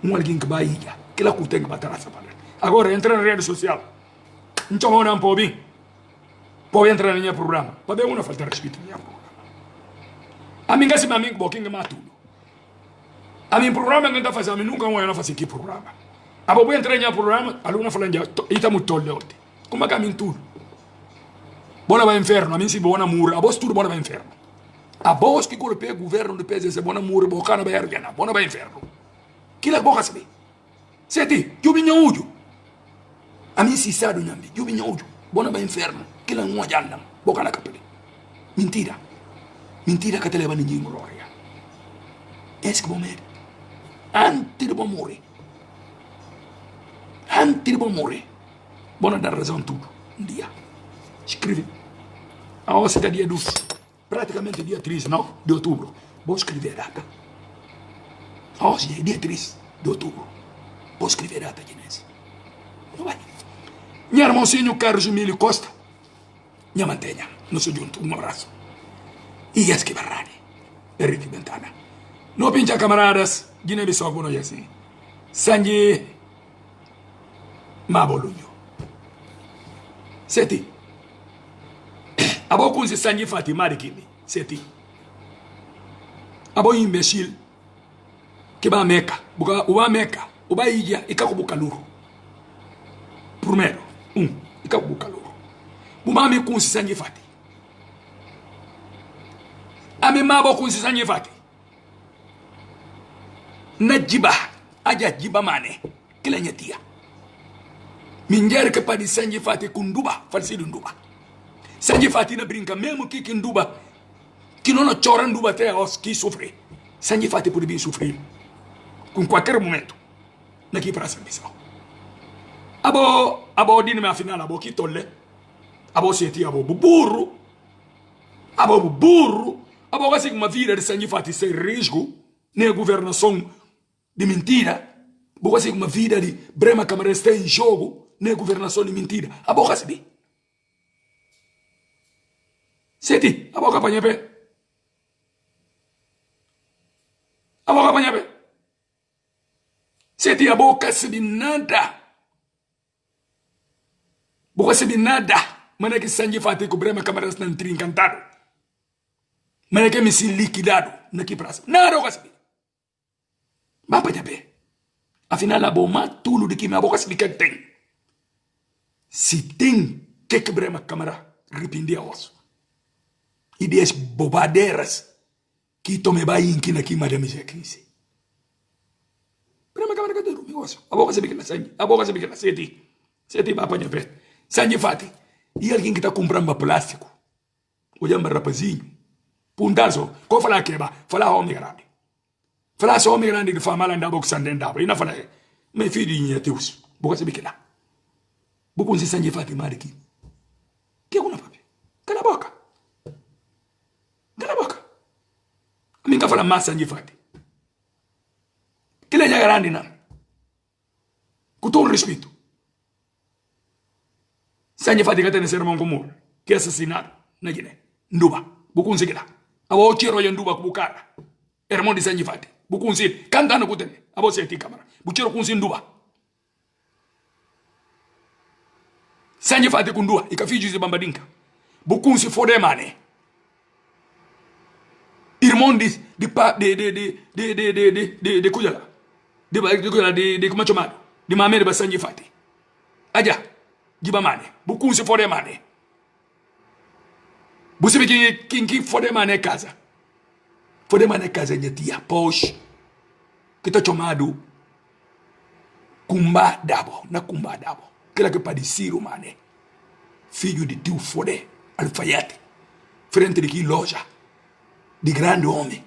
Alguém que vai ir. Que lá que tem que bater essa palavra. Agora entra na rede social. Não chama não pode vir. Pode entrar no meu programa. Pode uma falta de respeito no meu programa. A mim que me boquinha matudo. A mim programa que está fazendo, a mim nunca vou fazer aqui programa. A vou entrar no meu programa, a aluna falando, e está muito tolo ontem. Como é que a mim tudo? Bona vai inferno, a mim se bona mura, a vos tudo bona vai inferno. A vos que golpeia o governo de PSS, bona mura, bocana vai erguer, bona vai inferno. Que lá boca sabe? Sete, eu vim hoje. A mim se sabe nyambi, eu vim hoje. Bona vai inferno. Que lá não adianta, boca na capela. Mentira. Mentira que te leva ninguém glória. Esse que vou morrer. Antes de vou morrer. Antes de vou morrer. Bona dar razão tudo. Dia. Escreve. A hora é dia 2. Praticamente dia 3, não? De outubro. Vou escrever a data. A hora é dia 3 de outubro. Vou escrever a data, Guinness. Não vai. Minha irmãozinho Carlos Emílio Costa. Minha mantenha. Não sou junto. Um abraço. E esse que barrani. Henrique Ventana. Não pincha camaradas. Guiné-Bissau, bono e assim. Sangue. Mabolunho. Seti. Abo kunzi sangue Fatima de Kimi. Seti. Abo imbecil. Que ba meca. Uba meca. Uba iya. Ika kubukaluru. Primeiro. Ika kubukaluru. Bumami kunzi sangue Fati. Ami mabo kunzi sangue Fati. Najiba. Aja jiba mane. Kila nyatia. Minjere que padi sangue Fati kunduba. Falsi dunduba. Sangue Fati na brinca. Mesmo que kinduba. Que não chora nduba até os que sofrem. Sangue Fati pode vir sofrer. Com qualquer momento. Naqui para essa missão. Abo dino me afinal. Abo que tolle. Abo seti. Abo burro. Abo burro. Abo assim uma vida de sangue Fati sem risco. Nem a governação de mentira. Abo assim uma vida de Brema Câmara está em jogo. Nem a governação de mentira. Abo assim. Seti. Abo apanha pé. Abo apanha pé. Seti a boca se de nada. Boca se de nada. Mana que sangue Fati com Brema Câmara está encantado. Mana que me se liquidado. Naqui praça. Nada boca se de. Mas apanha pé. Afinal a bomba tudo de que minha boca se de que tem. Se tem que Brema Câmara arrepender a osso. Ideias bobadeiras que tome bain que naqui madame já crise. Brema Câmara que dorme osso. A boca se de que na sangue. A boca se de que na seti. Seti vai apanhar pé. Sangue Fati. E alguém que está comprando plástico, olhando rapazinho, puntazo, qual falar que é, falar homem grande. Falar só homem grande de família andava com sandendava, e não fala, meu filho de Deus, boca sabe que lá. Boca não se sente Fatima aqui. Que é uma papi? Cala a boca. Cala a boca. A mim que fala massa de Fatima. Que ele é grande, não. Com todo respeito. Sanji Fatima tem sermão comum, que é assassinado na Guiné. Nduba, boca não se lá. A boa tiro de Nduba com o cara. Irmão de Sanji Fatima. Boca não se, cantando com ele. A você aqui, câmera. Boca tiro com o Nduba. Sanji Fatima com Nduba, e que filho de Bambadinka. Boca não se fode, mane. Irmão de Kujala. De como é chamado? De mamãe de Sanji Fatima. Aja, giba mane. Boca não se fode, mane. Você vê quem fode, mane casa. Fode, mane casa, minha tia, pois, que está chamado Kumba Dabo, na Kumba Dabo. Aquela que pode ser, mane. Filho de tio Fode, alfaiate. Frente de que loja. De grande homem.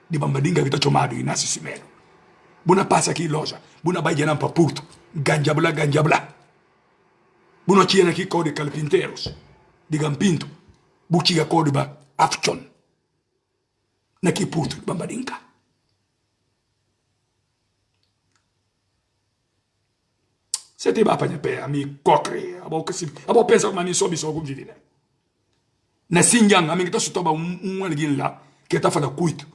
De Bambadinga que está chamado Inácio Simelo. Buna passa aqui loja. Buna vai gerar para Porto. Ganjabla, ganjabla. Buna tinha aqui cor de carpinteiros. De Gampinto. Buchiga cor de Afchon. Naqui Porto de Bambadinga. Você tem mapa de pé, a mim cocre, a boca se, a boca pensa que a mim sobe só algum vídeo, né? Na Xinjiang, a mim que está só alguém lá, que está falando cuito,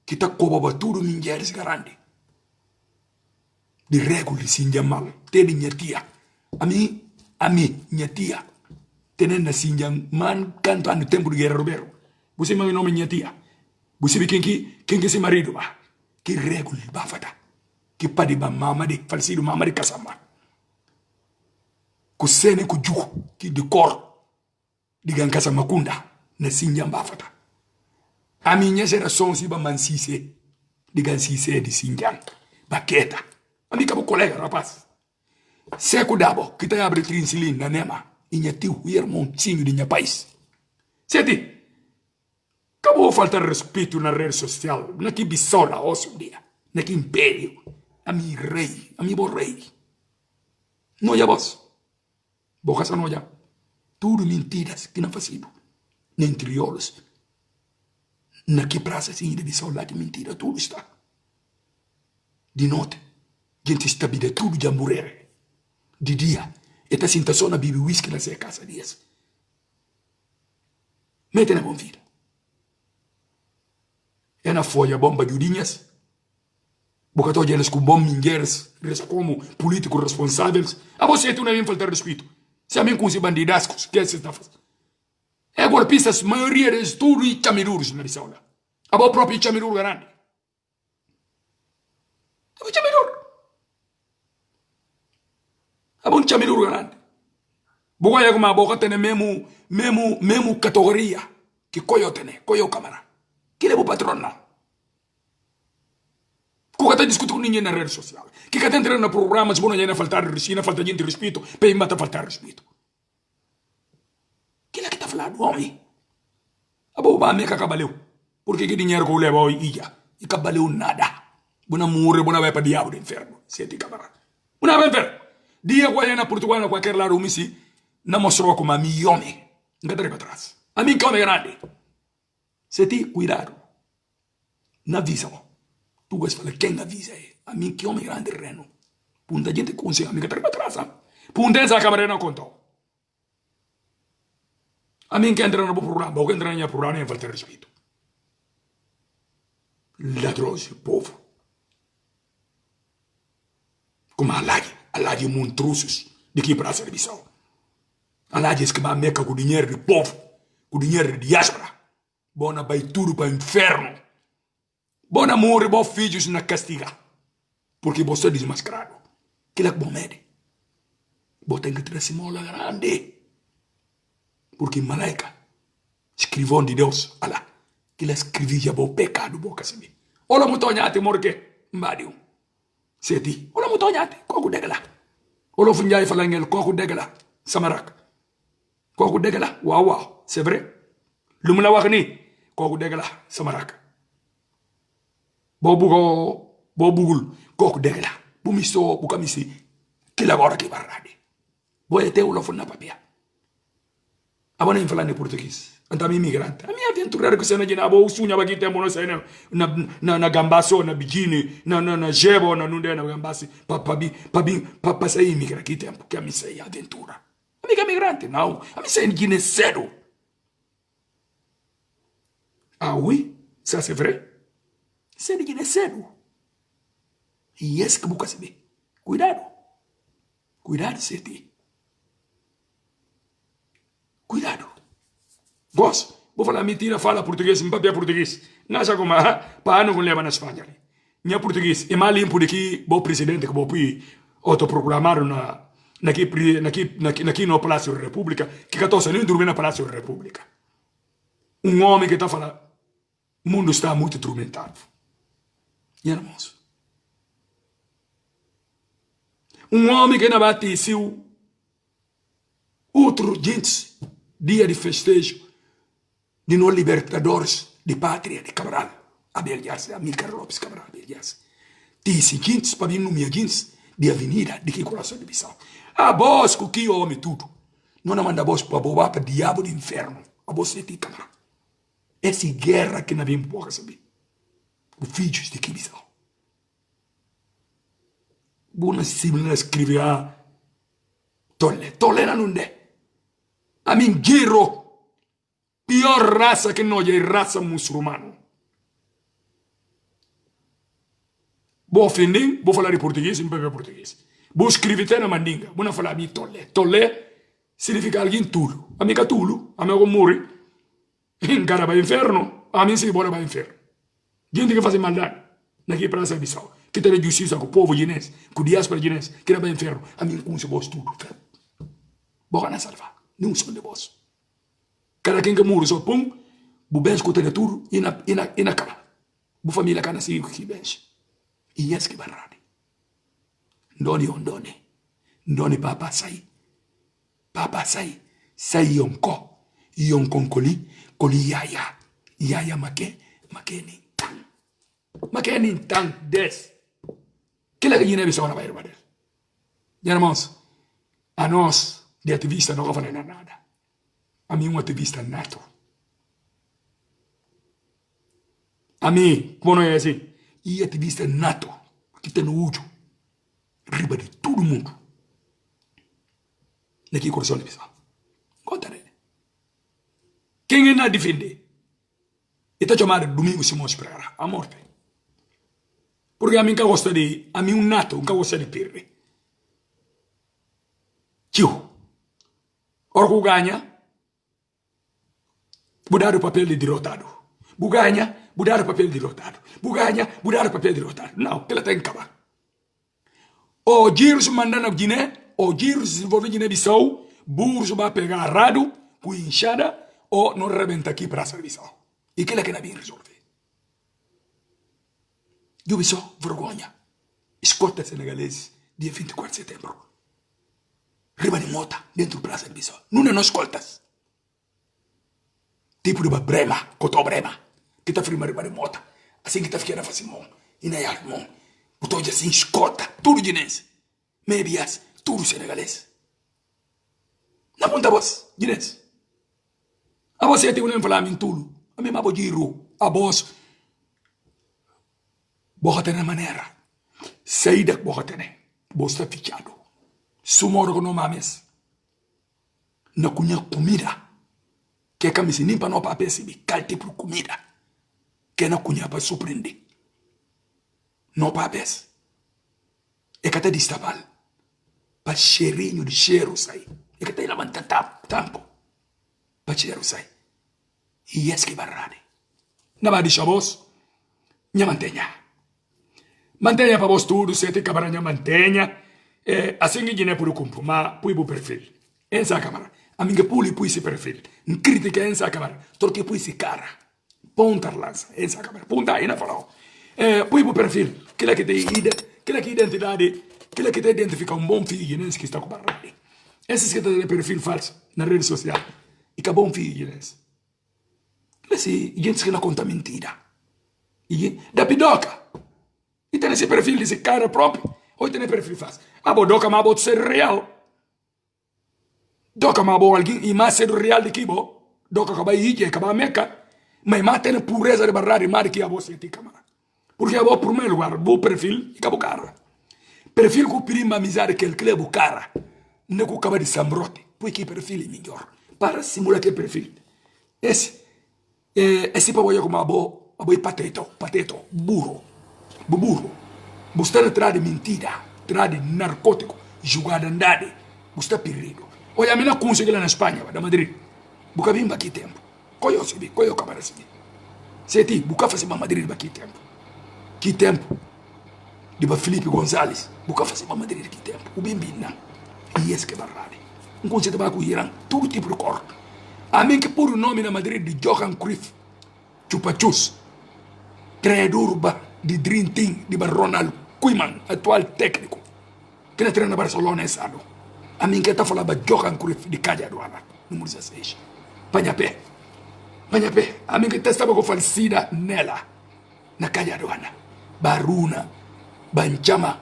que está cobrando tudo mulheres grande. De regula de Xinjiang mal, tem minha tia. A mim, minha tia, tem na Xinjiang, man, cantando no tempo de Guerra Roberto. Você me nome minha tia. Você vê quem se marido, ba? Que regula de bafata. Que pade ba mama de, falecido mama de Caçamba. Ku sene ku juhu ki di kor digan kasa makunda na Xinjiang bafata. A minha geração se ba man sise digan sise di Xinjiang baketa. A minha cabo colega rapaz. Seco dabo que tá abre trinsilin na nema inha tiu irmãozinho de minha país. Seti. Acabou faltar respeito na rede social, na que bisola hoje um dia, na que império, a mi rei, a mi borrei. Não é voz. Boca essa noja. Tudo mentiras que não fazemos. Nem triolos. Na que praça assim de sol lá de mentira, tudo está. De noite, gente está vida tudo de morrer. De dia, esta cinta só na bibi whisky na sua casa dias. Mete na bom vida. É na folha bomba de urinhas. Boca toda eles com bom mingueiros, eles como políticos responsáveis. A você tu não vem faltar respeito. Se a mim com os bandidascos, que é essa está fazendo? É golpistas, maioria deles tudo e chamiruros na lição lá. A boa própria chamiruro grande. A boa chamiruro. A boa chamiruro grande. Boa é como a boca tem mesmo categoria que coio câmara. Que leva o patrão lá. Que está discutindo com ninguém na rede social. Que está entrando no programa, se não é faltar gente respeito, para ele matar faltar respeito. Que é que está falando, homem? A boa me cabaleu. Porque que dinheiro que eu levo hoje e cabaleu nada. Bona morre, bona vai para diabo do inferno. Sete camarada. Bona vai inferno. Dia que vai na Portugal, na qualquer lado, me se não mostrou como a mim homem. Não tem para trás. A mim que homem grande. Sete, cuidado. Não avisa, tu vais falar quem avisa é. A mim que homem grande reno. Punta gente consegue a mim que está para trás. Punta essa câmera não contou. A mim que entra no programa, ou que entra no programa, não falta respeito. Ladrões, povo. Como alade monstruosos de que para a serviço. Alade que vai meca com o dinheiro do povo, com o dinheiro de diáspora. Bona vai tudo para o inferno. Bona morre, bom filhos na castiga. Porque você é desmascarado. Que é bom medo. Você tem que trazer mola grande. Porque malaika, escrivão de Deus, alá, que ele escrevia bom pecado, boca assim. Olha muito onhate, morque, mbadiu. Seti, olha muito onhate, coco degala. Olha o funjai falando ele, coco degala, samarak. kooku dëgg la waaw c'est vrai lu mu la wax ni kooku dëgg la sama rak boo bugul kooku dëgg la bu mi soo bu kamisi kila gora ki barradi boye te ulo fonna papia abona in falani portuguese antami immigrante ami avventurare ko sena jina abo sunya bagi tembo no sena na gambaso na bikini na jebo na nunde na gambasi papa sei immigrante ki tempo che mi sei avventura amica migrante não ami sei in Guinée cedo ah oui ça c'est vrai c'est in Guinée cedo yes que buka sebe cuidado seti cuidado Gos, vou falar mentira, fala português, não papia português. Não sei como para ano com leva na Espanha. Minha português, é mais limpo do que o presidente que vou pôr autoproclamar aqui no Palácio da República, que 14 nem dormir no Palácio da República. Homem que está falando, o mundo está muito atormentado. E irmãos, homem que não bate seu outro gente, dia de festejo, de nós libertadores de pátria de Cabral, Abel Yarse, Amílcar Lopes Cabral, Abel Yarse. Disse gente para vir no minha gente de avenida de que coração de Bissau. A voz que homem tudo. Não manda voz para bobar para diabo do inferno. A voz é de Cabral. Essa guerra que não vem pouca saber. Os filhos de que Bissau. Boa Sibila escreve Tolle não é. A mim guerro. Pior raça que nós é raça muçulmana. Vou ofender, vou falar em português, em português. Vou escrever na mandinga, vou não falar de tolle. Tolle significa alguém tulo. Amiga tulo, amigo morre. Em cara para o inferno, a mim se bora para o inferno. Gente que faz maldade, naquele praça Bissau, que tem justiça com o povo guinense, com o diáspora guinense, que era para o inferno, a mim com o seu voz tudo. Vou não salvar, não sou de voz. Cada quem que morre só pum, o bem escuta de tudo e na cama. A família cana se que bem. E esse que barrade. Ndone papa sai. Papa sai yonko. Yonko koli yaya makeni tang des. Kila que Guiné Bissau na vai irmão. Irmãos, a nós de ativista não vai fazer nada. A mim, um ativista nato. A mim, como não é assim? E ativista nato, que tem no último, riba de todo mundo. Naqui coração de Bissau. Conta nele. Quem é na defender? E está chamado Domingo Simões Pereira, a morte. Porque a mim que gosta de, a mim um nato, que gosta de perder. Tio, orgo ganha, mudar o papel de derrotado. Buganha, mudar o papel de derrotado. Buganha, mudar o papel de derrotado. Não, que ela tem que acabar. O Giros mandando a Guiné, o Giros desenvolve Guiné-Bissau, burros vai pegar rado, com inchada, ou não rebenta aqui para a Bissau. E que ela que não vem resolver. Eu vi só vergonha. Escolta senegalês, dia 24 de setembro. Riba de mota, dentro do Praça de Bissau. Não é nós escoltas. Tipo de brema, cotó brema, que está firma de mota, assim que está ficando fazendo mão, e na yard mão, o todo assim escota, tudo guinense, mebias, tudo senegalês. Na ponta voz, guinense. A você tem um falar em tudo, a mesma bojiro, a voz, boa ter na maneira, saída boa ter, boa está fichado, sumoro com o mames, na cunha comida. Que a camisa nem para não para perceber qual tipo de comida que não conhece para surpreender. Não para perceber. É que até destaval para cheirinho de cheiro sair. É que até levanta tampo para cheiro sair. E esse que barrade. Não vai deixar vos, minha mantenha. Mantenha para vos tudo, se tem que minha mantenha. Assim que não é por o cumpro, mas põe o perfil. Essa câmera. A minha puli pui se perfil. Crítica essa câmera. Torque pui se cara. Ponta lança. Essa câmera. Ponta aí na falou. Pui o perfil. Aquela que tem identidade. Aquela que te identifica um bom filho guinense que está com barrade. Esses que têm perfil falso na rede social. E acabou um filho deles. Esse gente que não conta mentira. E da pidoca. E tem esse perfil desse cara próprio. Ou tem perfil falso. Ah, bom, doca, mas ser real. Doca, mas bom, alguém, e mais ser real de que bom. Doca, acaba aí, acaba meca. Mas tem pureza de barrar e mais que a você tem câmara. Porque a bom, primeiro lugar, bom perfil e acabou cara. Perfil que o prima amizade que ele quer o cara. Não que acaba de sambrote. Porque perfil é melhor. Para simular que perfil. Esse para eu como a bom pateto, burro. Você traz de mentira, traz de narcótico, jogada andade. Você perigo. Olha, a minha consegui lá na Espanha, da Madrid. Buca vim aqui tempo. Conheço, conheço a assim. Se ti, buca fazer para Madrid aqui tempo. Que tempo? De Felipe González. Buca fazer para Madrid que tempo. O bem não. E esse que é barrado. Um conceito para o Irã, todo tipo de cor. A mim que por o nome na Madrid de Johan Cruyff, Chupa-Chus, treinador de Dream Team de Ronald Koeman, atual técnico, que treina na Barcelona esse ano. A mim que está falando de Johan Cruyff de Calle Aduana, número 16. Panhapé. A mim que estava com falecida nela, na Calle Aduana. Baruna, Banchama.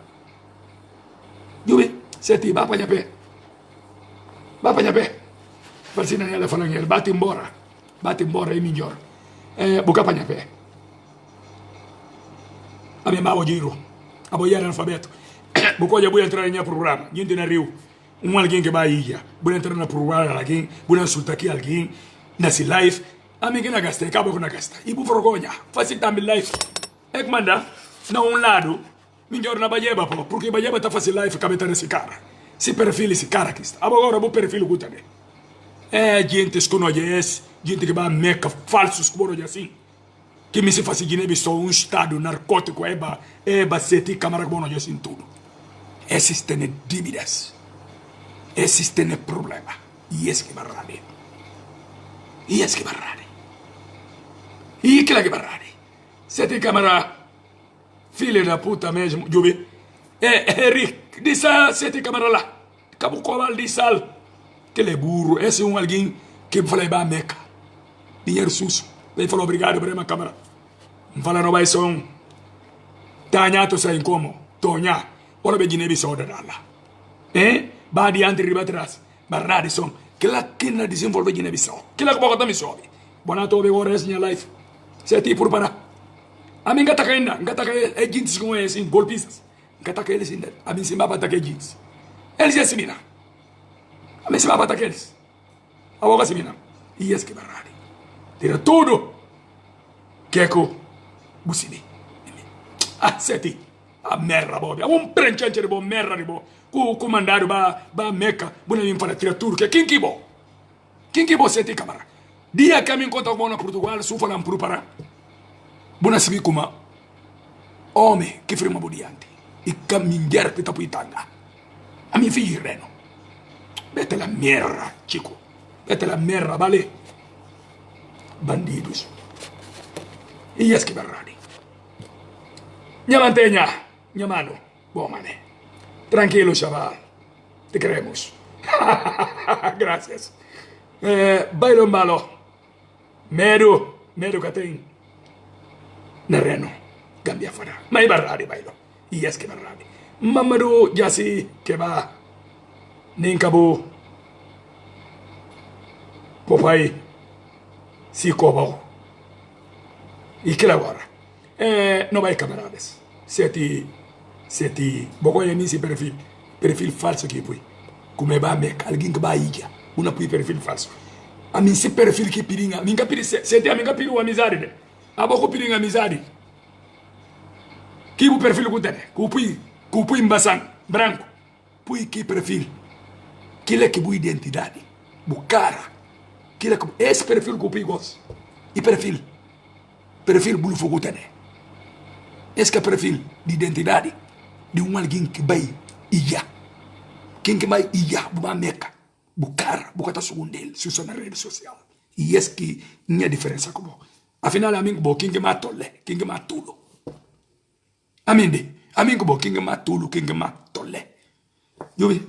Jubi, seti, vai Panhapé. Falecida nela falando ele, bate embora é melhor. Buca Panhapé. A minha mãe giro, a boiar alfabeto. Porque eu vou entrar em programa, gente na Rio, alguém que vai aí, vou entrar no programa alguém, vou insultar aqui alguém, nesse live, a mim que não gasta, acaba com não gasta. E por vergonha, faz também live. É que manda, não lado, melhor na Baieba, porque Baieba está fazendo live cabeta nesse cara. Se perfil esse cara que está. Agora eu vou perfil o também. Gente que não conhece, gente que vai a meca, falsos como assim. Que me se faz Guiné só estado narcótico, sete câmara que não assim tudo. Esses têm dívidas. Esses têm problema. E esse que barrade. E que lá que barrade. Sete câmara, filho da puta mesmo, Jubi. Rick, diz sete câmara lá. Cabo Coval de Sal. Que ele é burro. Esse é alguém que falei ba meca. Dinheiro sujo. Ele falou obrigado por uma câmara. Não fala não vai som. Tanha to sai como. Tonha. Ora be Guiné Bissau da lá. Ba adiante riba atrás. Barrade som. Que lá que na desenvolve Guiné Bissau. Que lá que bota me sobe. Bonato be ora essa life. Se ti por para. A mim gata cainda. Gata que é gente com esse golpistas. Gata que eles ainda. A mim se mapa que gente. Eles já se mina. A mim se mapa que eles. A boca se mina. E esse que barrade. Tira tudo. Keko. Busini. Seti. A merda, Bob. Um prenchante de bom, merda de bom. O comandado ba meca. Buna me fala tira tudo. Quem que bom? Quem que bom seti, camara? Dia que me encontra com na Portugal, su falam pro para. Buna se vi como homem que firma budiante. E caminhar pita puitanga. A minha filha reno. Vete la merda, chico. Vete la merda, vale? Bandidos. E es que barrani. Minha mantenha, minha mano. Bom, mané. Tranquilo, chaval. Te queremos. Gracias. Bailo en balo. Meru que tem. Nereno. Gambia fuera. Mai barrani bailo. E es que barrani. Mamadou Jassi que va. Ninkabu. Popai. Si cobau. E que agora? Não vai camaradas. Sete, bogo é nesse perfil falso que foi. Como é ba meca, alguém que vai ilha, uma perfil falso. A mim se perfil que pirinha, minha piri sete a minha piru amizade, né? A boco pirinha amizade. Que o perfil que tem, que pui embaçan, branco, pui que perfil, que é que boa identidade, bu cara, que é esse perfil que pui gosto, e perfil bulu fogo tene. Esse que é perfil de identidade de alguém que vai ia. Quem que vai ia, uma meca. O cara, o cara segundo ele, se usa na rede social. E esse que não é diferença como. Afinal, a mim que quem que mata tole, quem que mata tudo. A mim que quem que mata tudo, quem que mata tole. Eu vi,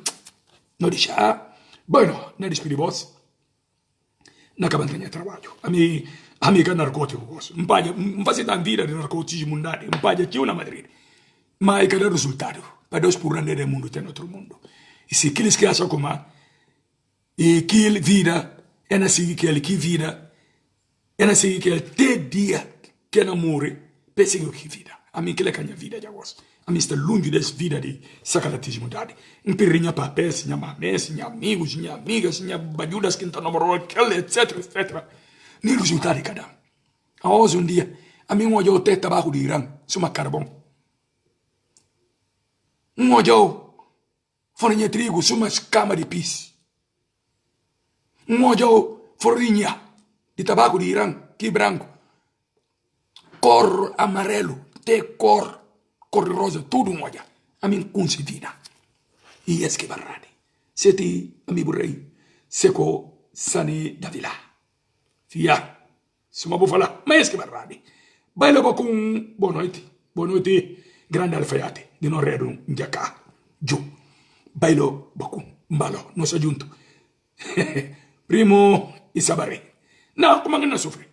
não deixa. Bueno, na despedi boss. Na cabantanha de trabalho. A mim que é narcótico, boss. Não faz tanta vida de narcotismo mundado. Não pode aqui ou na Madrid. Mas que dá resultado. Para Deus por render o mundo tem outro mundo. E se aqueles que acham como e que vida, é na seguir que vida, é na seguir que ele te dia que não morre, perseguiu que vida. A mim que ele canha vida já gosto. A mim está longe dessa vida de sacratismo dade. Não perrinha papéis, minha mamães, minha amigos, minha amigas, minha bajudas que estão namorando, etc, etc. Nem resultado de cada um. A hoje um dia, a mim olhou até tabaco de Irã, suma carvão. Olhou farinha de trigo, suma escama de pis. Olhou farinha de tabaco de Irã, que branco. Cor amarelo, te cor rosa, tudo olha. A mim concedida. E esse que barrade. Seti, a mim burrei, seco, sani, davila. Fia, suma vou falar, mas esse que barrade. Vai logo com boa noite, grande alfaiate, de não redo, njaka, jo. Bailo, baku, mbalo, nosso junto. Primo, isabare. Não, como é que não sofre?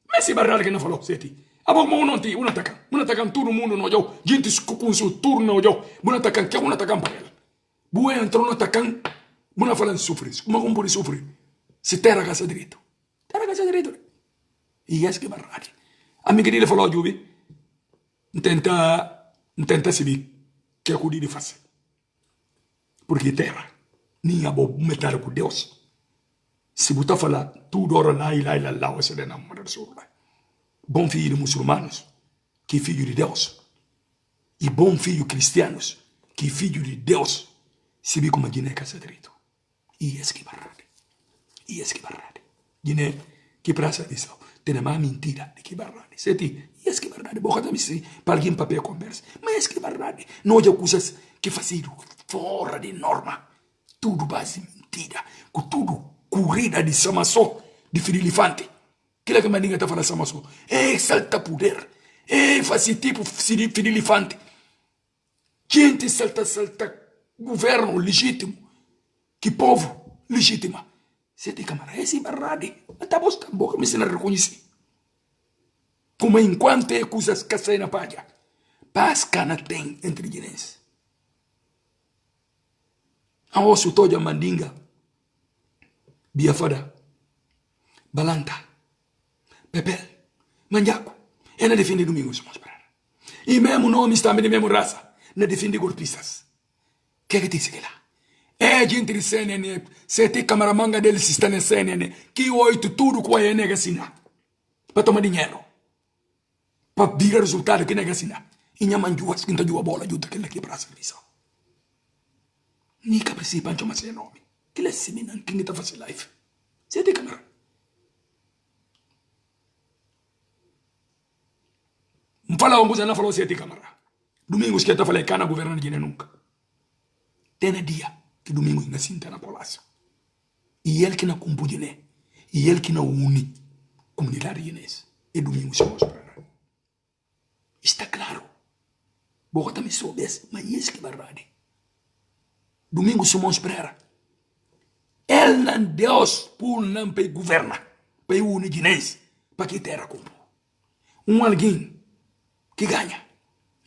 Mas se barrade que não falou, seti. Abo mo un atacan todo mundo no yo, gente com seu turno yo, un atacan que un atacan para ele. Bue entrou no atacan, una falan sofre, como pode sofrer? Se terra casa direito. Terra casa direito. E é que barrade. A minha querida falou Jubi, tenta se vir que acudir de fazer. Porque terra, nem a boa meter com Deus. Se botar falar tudo ora lá, você não namora sobre lá. Bom filho de muçulmanos, que filho de Deus. E bom filho cristianos, que filho de Deus. Se vê como a Guiné casa direito. E esse que barrade. Guiné, que praça disso. Tem mais mentira de que barrade. Seti, e esse que barrade. Boca também se para alguém papel conversa. Mas esse que barrade. Não há coisas que fazem fora de norma. Tudo base mentira. Com tudo corrida de samaçó, de filifante. Aquilo que Mandinga está falando samaçó. Exalta poder. Faz tipo filifante. Gente salta governo legítimo. Que povo legítimo. Você tem camarada, esse barrade. Até bosta, boca me ensina a reconhecer. Como enquanto é coisas que saem na palha. Paz cana tem entre guinenses. A osso todo a Mandinga. Biafada. Balanta. Pepel. Manjaco. E não defende domingo, somos para. E mesmo nome está de mesmo raça. Não defende golpistas. O que é que disse que lá? É gente de CNN, se tem camaramanga deles que está na CNN, que oito tudo com a nega assinar. Para tomar dinheiro. Para virar resultado que nega assinar. E minha mãe juas, que não tem a bola, ajuda aquele aqui para a serviço. Nica precisa chamar seu nome. Que ele é seminan, que está fazendo live. Você tem câmera. Não fala uma coisa, não falou você tem câmera. Domingos que eu falei, cana governo de Guiné nunca. Tem dia que domingo ainda sinta na palácio. E ele que não cumpre Guiné. E ele que não une comunidade guinense. E domingo somos para lá. Está claro. Boa também soubesse, mas isso que é verdade. Domingo somos para lá. Ele não Deus por não para governar. Para unir guinense. Para que terra cumpre. Alguém que ganha.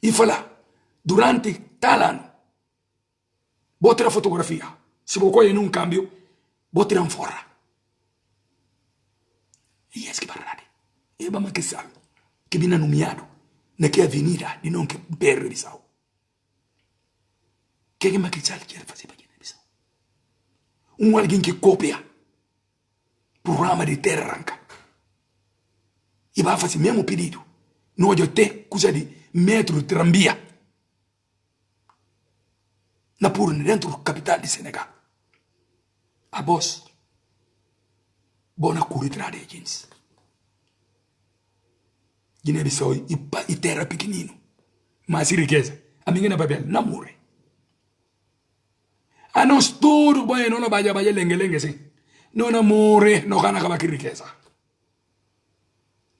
E falar, durante tal ano, vou tirar fotografia. Se vou correr num câmbio, vou tirar fora. E é que verdade. E vamos que sabe que vem nomeado naquela avenida de não que perre Bissau. O que é que Maquisal quer fazer para Guiné-Bissau? Alguém que copia programa de terra arranca. E vai fazer o mesmo pedido. Não há até coisa de metro de trambia. Na pura dentro da capital de Senegal. A voz. Bona curritura de gente. Guiné-Bissau e terra pequenino. Mas riqueza. A minha na papel não morre. A nós tudo bem, não vai lengue assim. Não morre, não gana acabar com riqueza.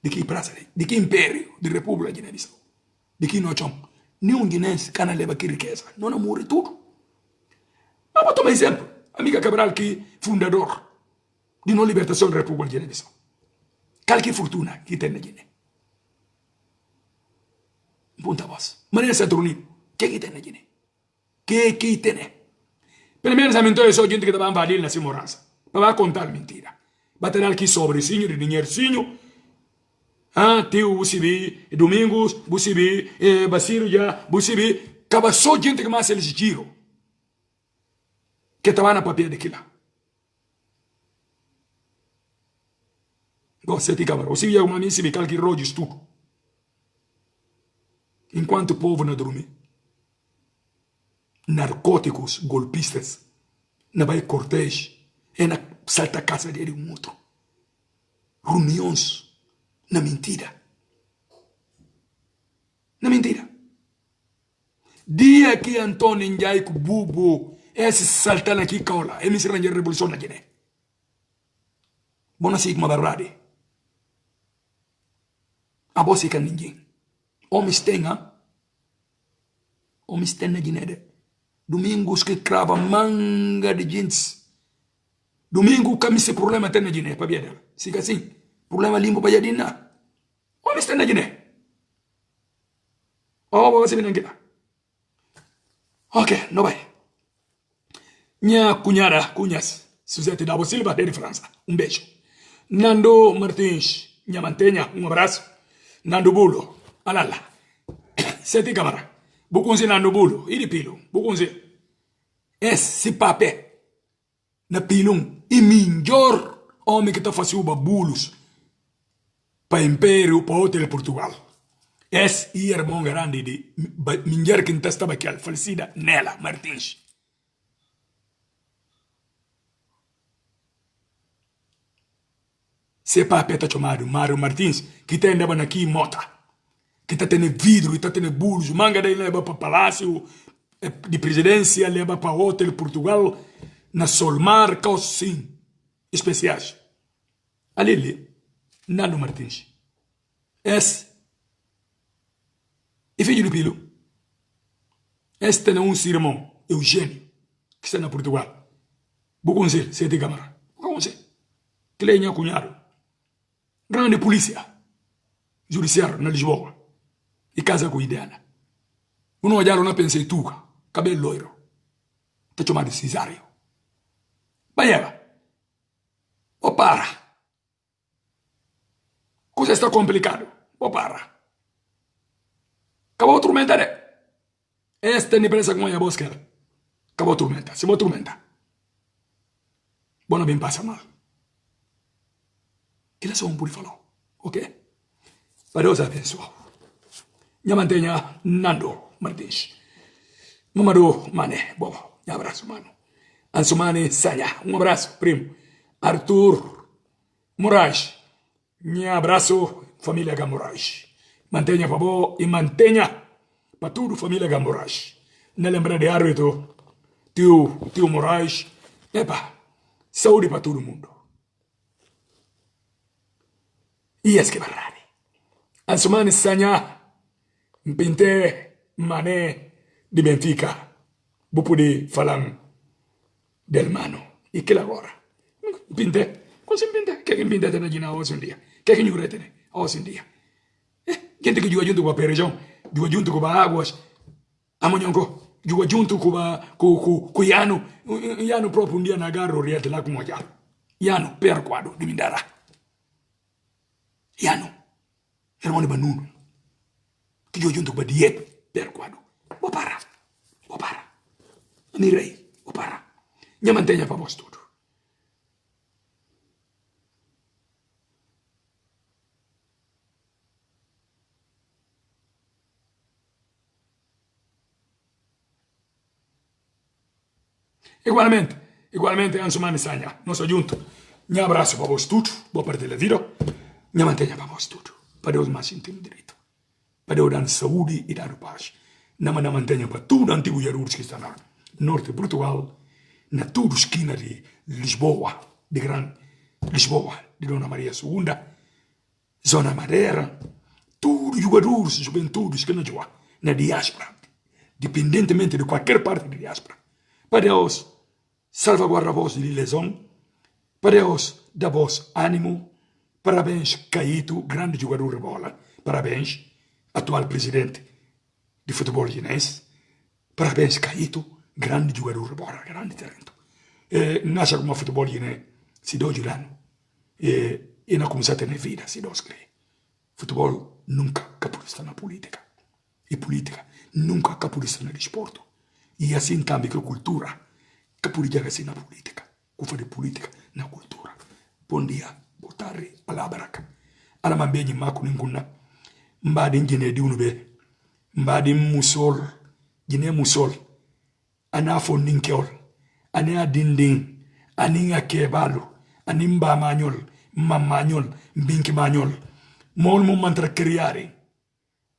De que praça, de que império, de república de Guiné-Bissau. De que não chão. Nenhum guinense cana leva que riqueza. Não morre tudo. Mas vou tomar exemplo. Amiga Cabral que fundador de não libertação da República de Guiné-Bissau. Qualquer fortuna que tem na Guiné. Punta voz. Mas essa tornio, que tem na Guiné? Que tem? Pelo menos a mentor é só gente que estava invadindo na segurança. Para contar mentira. Bater aqui sobre sinho de dinheirozinho. Tio, Bucibi, Domingos, Bucibi, Baciro já, Bucibi. Acaba só gente que mais eles giram. Que estava na papel daquilo. Você tem câmera. Você via uma missa e qualquer rojo tudo. Enquanto o povo não dorme, narcóticos, golpistas, não vai cortejo, e na salta casa dele um outro. Reuniões na mentira. Na mentira. Dia que Antônio Njaico Bubu, esse saltando aqui caula, eles serão de revolução na Guiné. Bona sigma verdade. A você que ninguém. Homens tem na Guiné. Domingos que crava manga de jeans. Domingo que esse problema tem na Guiné, para ver. Siga assim. Problema limpo para Yadina. Homens tem na Guiné. Você vem aqui. Ok, não vai. Minha cunhas, Suzete Dabo Silva, de França. Beijo. Nando Martins, minha mantenha, abraço. Nando Bulo, alala. Sete câmara. Bukunzi Nando Bulo, iri pilo. Bukunzi. Si pape. Na pilung. E melhor homem que está fazendo bulos para Império, para Hotel Portugal. Irmão grande de mulher que estava aqui, falecida, Nela Martins. Se pape está chamado Mário Martins, que está andando aqui em Mota, que está tendo vidro, está tendo bulos, manga daí leva para o Palácio de Presidência, leva para o Hotel Portugal, na Solmar, coisas assim, especiais. Ali, Nando Martins. E filho do Pilo. Este é um irmão, Eugênio, que está na Portugal. Buconzil, sete câmara. Buconzil. Que ele é minha cunhado. Grande polícia. Judiciário na Lisboa. E casa com Ideana. Uno olharam na pensei tuca. Cabelo loiro. Está chamado Cesário. Baieva. Para. Coisa está complicado. Para. Acabou a tormenta, né? Esta é a empresa com a bosque. Acabou a tormenta. Se boa tormenta. Bona bem passa mal. Ele só pode falar. Ok? Para Deus abençoe. Minha mantenha Nando Martins. Mamadou Mané. Bom, um abraço, mano. Ansumane Sanha. Um abraço, primo. Arthur Moraes. Um abraço, família Gamoraes. Mantenha, por favor, e mantenha para tudo, família Gamoraes. Não lembra de árbitro, tio Moraes. Epa, saúde para todo mundo. E esse que é verdade. Ansumane Sanha, Pinte Mané de Benfica. Vou poder falar del mano. E que agora? Pinte, cosa Pinte? Que Pinte tem na Gina hoje em dia? Que não retene hoje em dia? Gente que joga junto com a região, joga junto com a águas, amanhonco, joga junto com o Iano, Iano próprio dia na garra oriente lá com o Iano. Iano, perquado, de Mindara. Iano, irmão de Banuno, que joga junto com a Diep, perquado. Vou parar. Mirei, vou parar. Minha mantenha para vós tudo. Igualmente, Ansumane Sanha, nosso junto. Um abraço para vós tudo, boa parte da vida. Me mantenha para vós tudo. Para Deus mais íntimo direito. Para Deus dar saúde e dar paz. Não me mantenha para tudo antigo Jarures que está na norte de Portugal, na toda esquina de Lisboa, de Grande Lisboa, de Dona Maria II, Zona Madeira, tudo jogadores, juventudes que não jogam na diáspora, independentemente de qualquer parte da diáspora. Para Deus, salvaguarda vos de lesão, para Deus dar vos ânimo. Parabéns, Caíto, grande jogador de bola. Parabéns, atual presidente de futebol chinês. Parabéns, Caíto, grande jogador de bola, grande talento. Nasce como futebol chinês, se deu Juliano. E não começou a ter vida, se Deus crê. Futebol nunca capulista na política. E política nunca capulista no desporto. E assim também que a cultura capulista assim na política. Cufa de política na cultura. Bom dia, boa tarde, alabaraka. Ala mambenyi maku ninguna. Mbadi njine di unube. Mbadi musol. Jine musol. Anafo ninkeol. Ane adinding. Aninga kebalu. Animba manyol. Mamanyol. Mbinki manyol. Mol mu mantra kriari.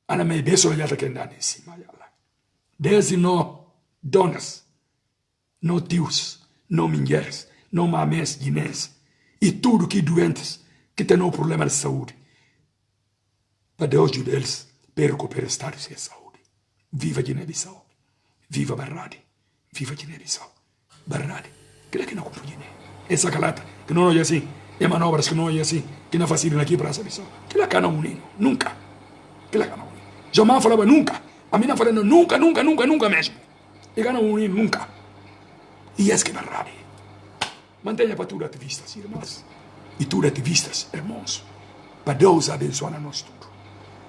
Ana me beso yata kendani si mayala. There's no donors. No tios. No mulheres. No mamés guinés. E tudo que doentes que tem um problema de saúde. Para Deus ajude eles a recuperar estado de saúde. Viva Guiné-Bissau. Viva Barradi. Viva Guiné-Bissau. Barradi. Que é que não compreende? Essa calata, que não é assim. E manobras que não é assim. Que não fazem aqui para essa Bissau. Que lá cana unindo. Nunca. Que lá cana unindo. Jamais falava nunca. A mim não falando nunca, nunca, nunca, nunca mesmo. E cana unindo nunca. E é que Barradi. Mantenha para tudo ativistas, irmãos. E tudo ativistas, irmãos. Para Deus abençoar nós tudo.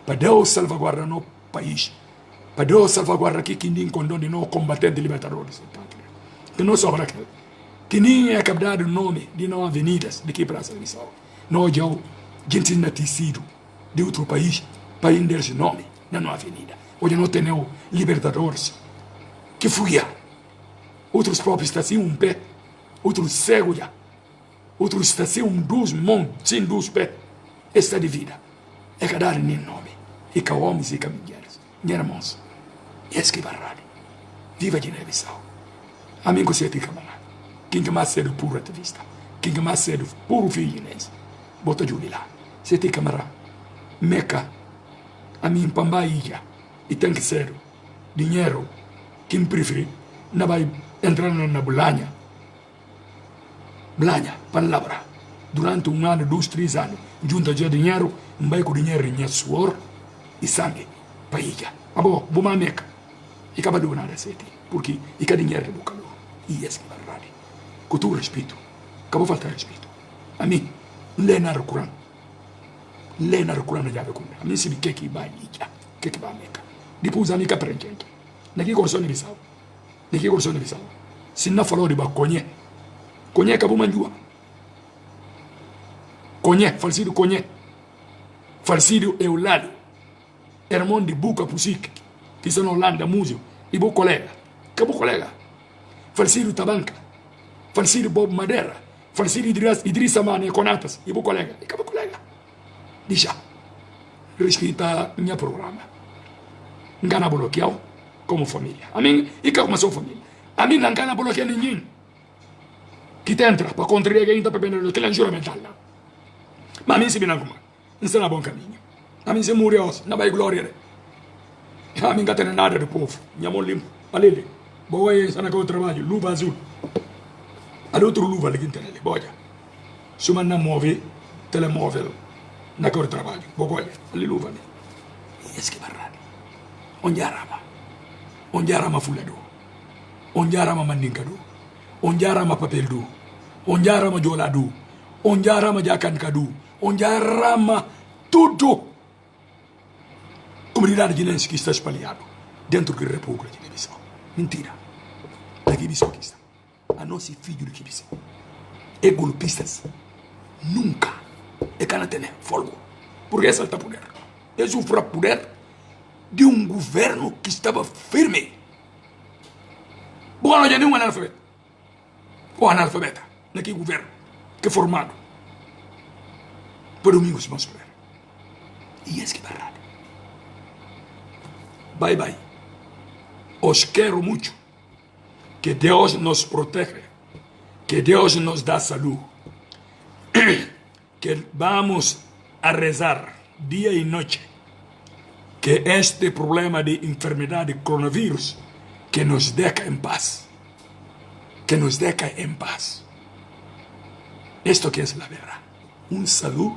Para Deus salvaguardar nosso país. Para Deus salvaguardar aqui que ninguém condone nós combatentes libertadores. Que não sobra aquele. Que nem é captado o nome de nós avenidas de que praça de Sal. Nós já gente nascido de outro país para ir esse nome na nossa avenida. Hoje não temos libertadores que fugia. Outros próprios estão assim um pé. Outros cegos já. Outros estão sem duas mãos, sem duas pés. Esta de vida. É que dar nem nome. E que homens e que mulheres. Minha irmãos. Esse que barrado. Viva Guiné-Bissau. Amigo, você tem que amar. Quem que mais cedo puro ativista. Quem que mais cedo puro filho chinês. Bota Júlio lá. Você tem que amar. Meca. A mim, Pambaíja. E tem que ser. Dinheiro. Quem prefere. Não vai entrar na Bolândia. Blanya, palavra. Durante um ano, 2, 3 anos, junta já dinheiro, vai com dinheiro em suor e sangue. Paíja. Ah, bom, vou meca. E acaba de nada, sete. Porque e que dinheiro de boca. E esse que vai com todo respeito. Acabou faltar respeito. A mim, lê na Corão. Lê na Corão na jave com a mim se que vai já. Que vai meca. Depois a mim que aprende. Naqui corso de Bissau. Naqui corso de Bissau. Se não falou de baconha. Conhé acabou manjua. Conhé, falsido conhé. Falsido Eulálio. Irmão de Buca Pusic, que está na Holanda, músico. E bom colega. Acabou colega. Falsido Tabanca. Falsido Bob Madeira. Falsido Idrissa Mane Conatas. E bom colega. E acabou colega. Deixa. Respeita minha programa. Engana bloqueado como família. A mim, e que como sou família. A mim não engana bloquear ninguém. Que te entra para contrariar quem está perdendo aquele juramento. Mas a mim se vira como não está na bom caminho. A mim se morreu, não vai glória. A mim não tem nada do povo. Minha mão limpa. Ali, boa aí, está naquele trabalho, luva azul. A outro luva ali que tem ali, boa. Se uma não move, telemóvel, naquele trabalho, boa, ali luva ali. E esse que barrado. Onde arama? Onde arama fulado? Onde arama mandingado? Onde arama papel do? Onde arama jola do? Onde arama jacanca do? Onde arama tudo? Comunidade guinense que está espalhado dentro da República de Guiné-Bissau. Mentira. Da Guiné-Bissau que está. A nosso filho de Guiné-Bissau. É golpistas. Nunca. É canatene, folgo. Porque essa está poder. É sofrer poder de um governo que estava firme. Bom, não é nenhum analfabeto. Ou analfabeta, naquele governo, que é formado. Por domingos, vamos ver. E esse que vai errado. Bye, bye. Os quero muito. Que Deus nos proteja. Que Deus nos dá saúde. Que vamos a rezar dia e noite. Que este problema de enfermidade de coronavírus que nos deja em paz. que nos deja en paz. Esto que es la verdad. Un saludo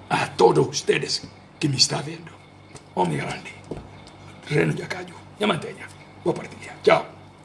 a todos ustedes que me están viendo. Hombre grande. Reno Yacayo. Ya mantenga. Voy a partir ya. Chao.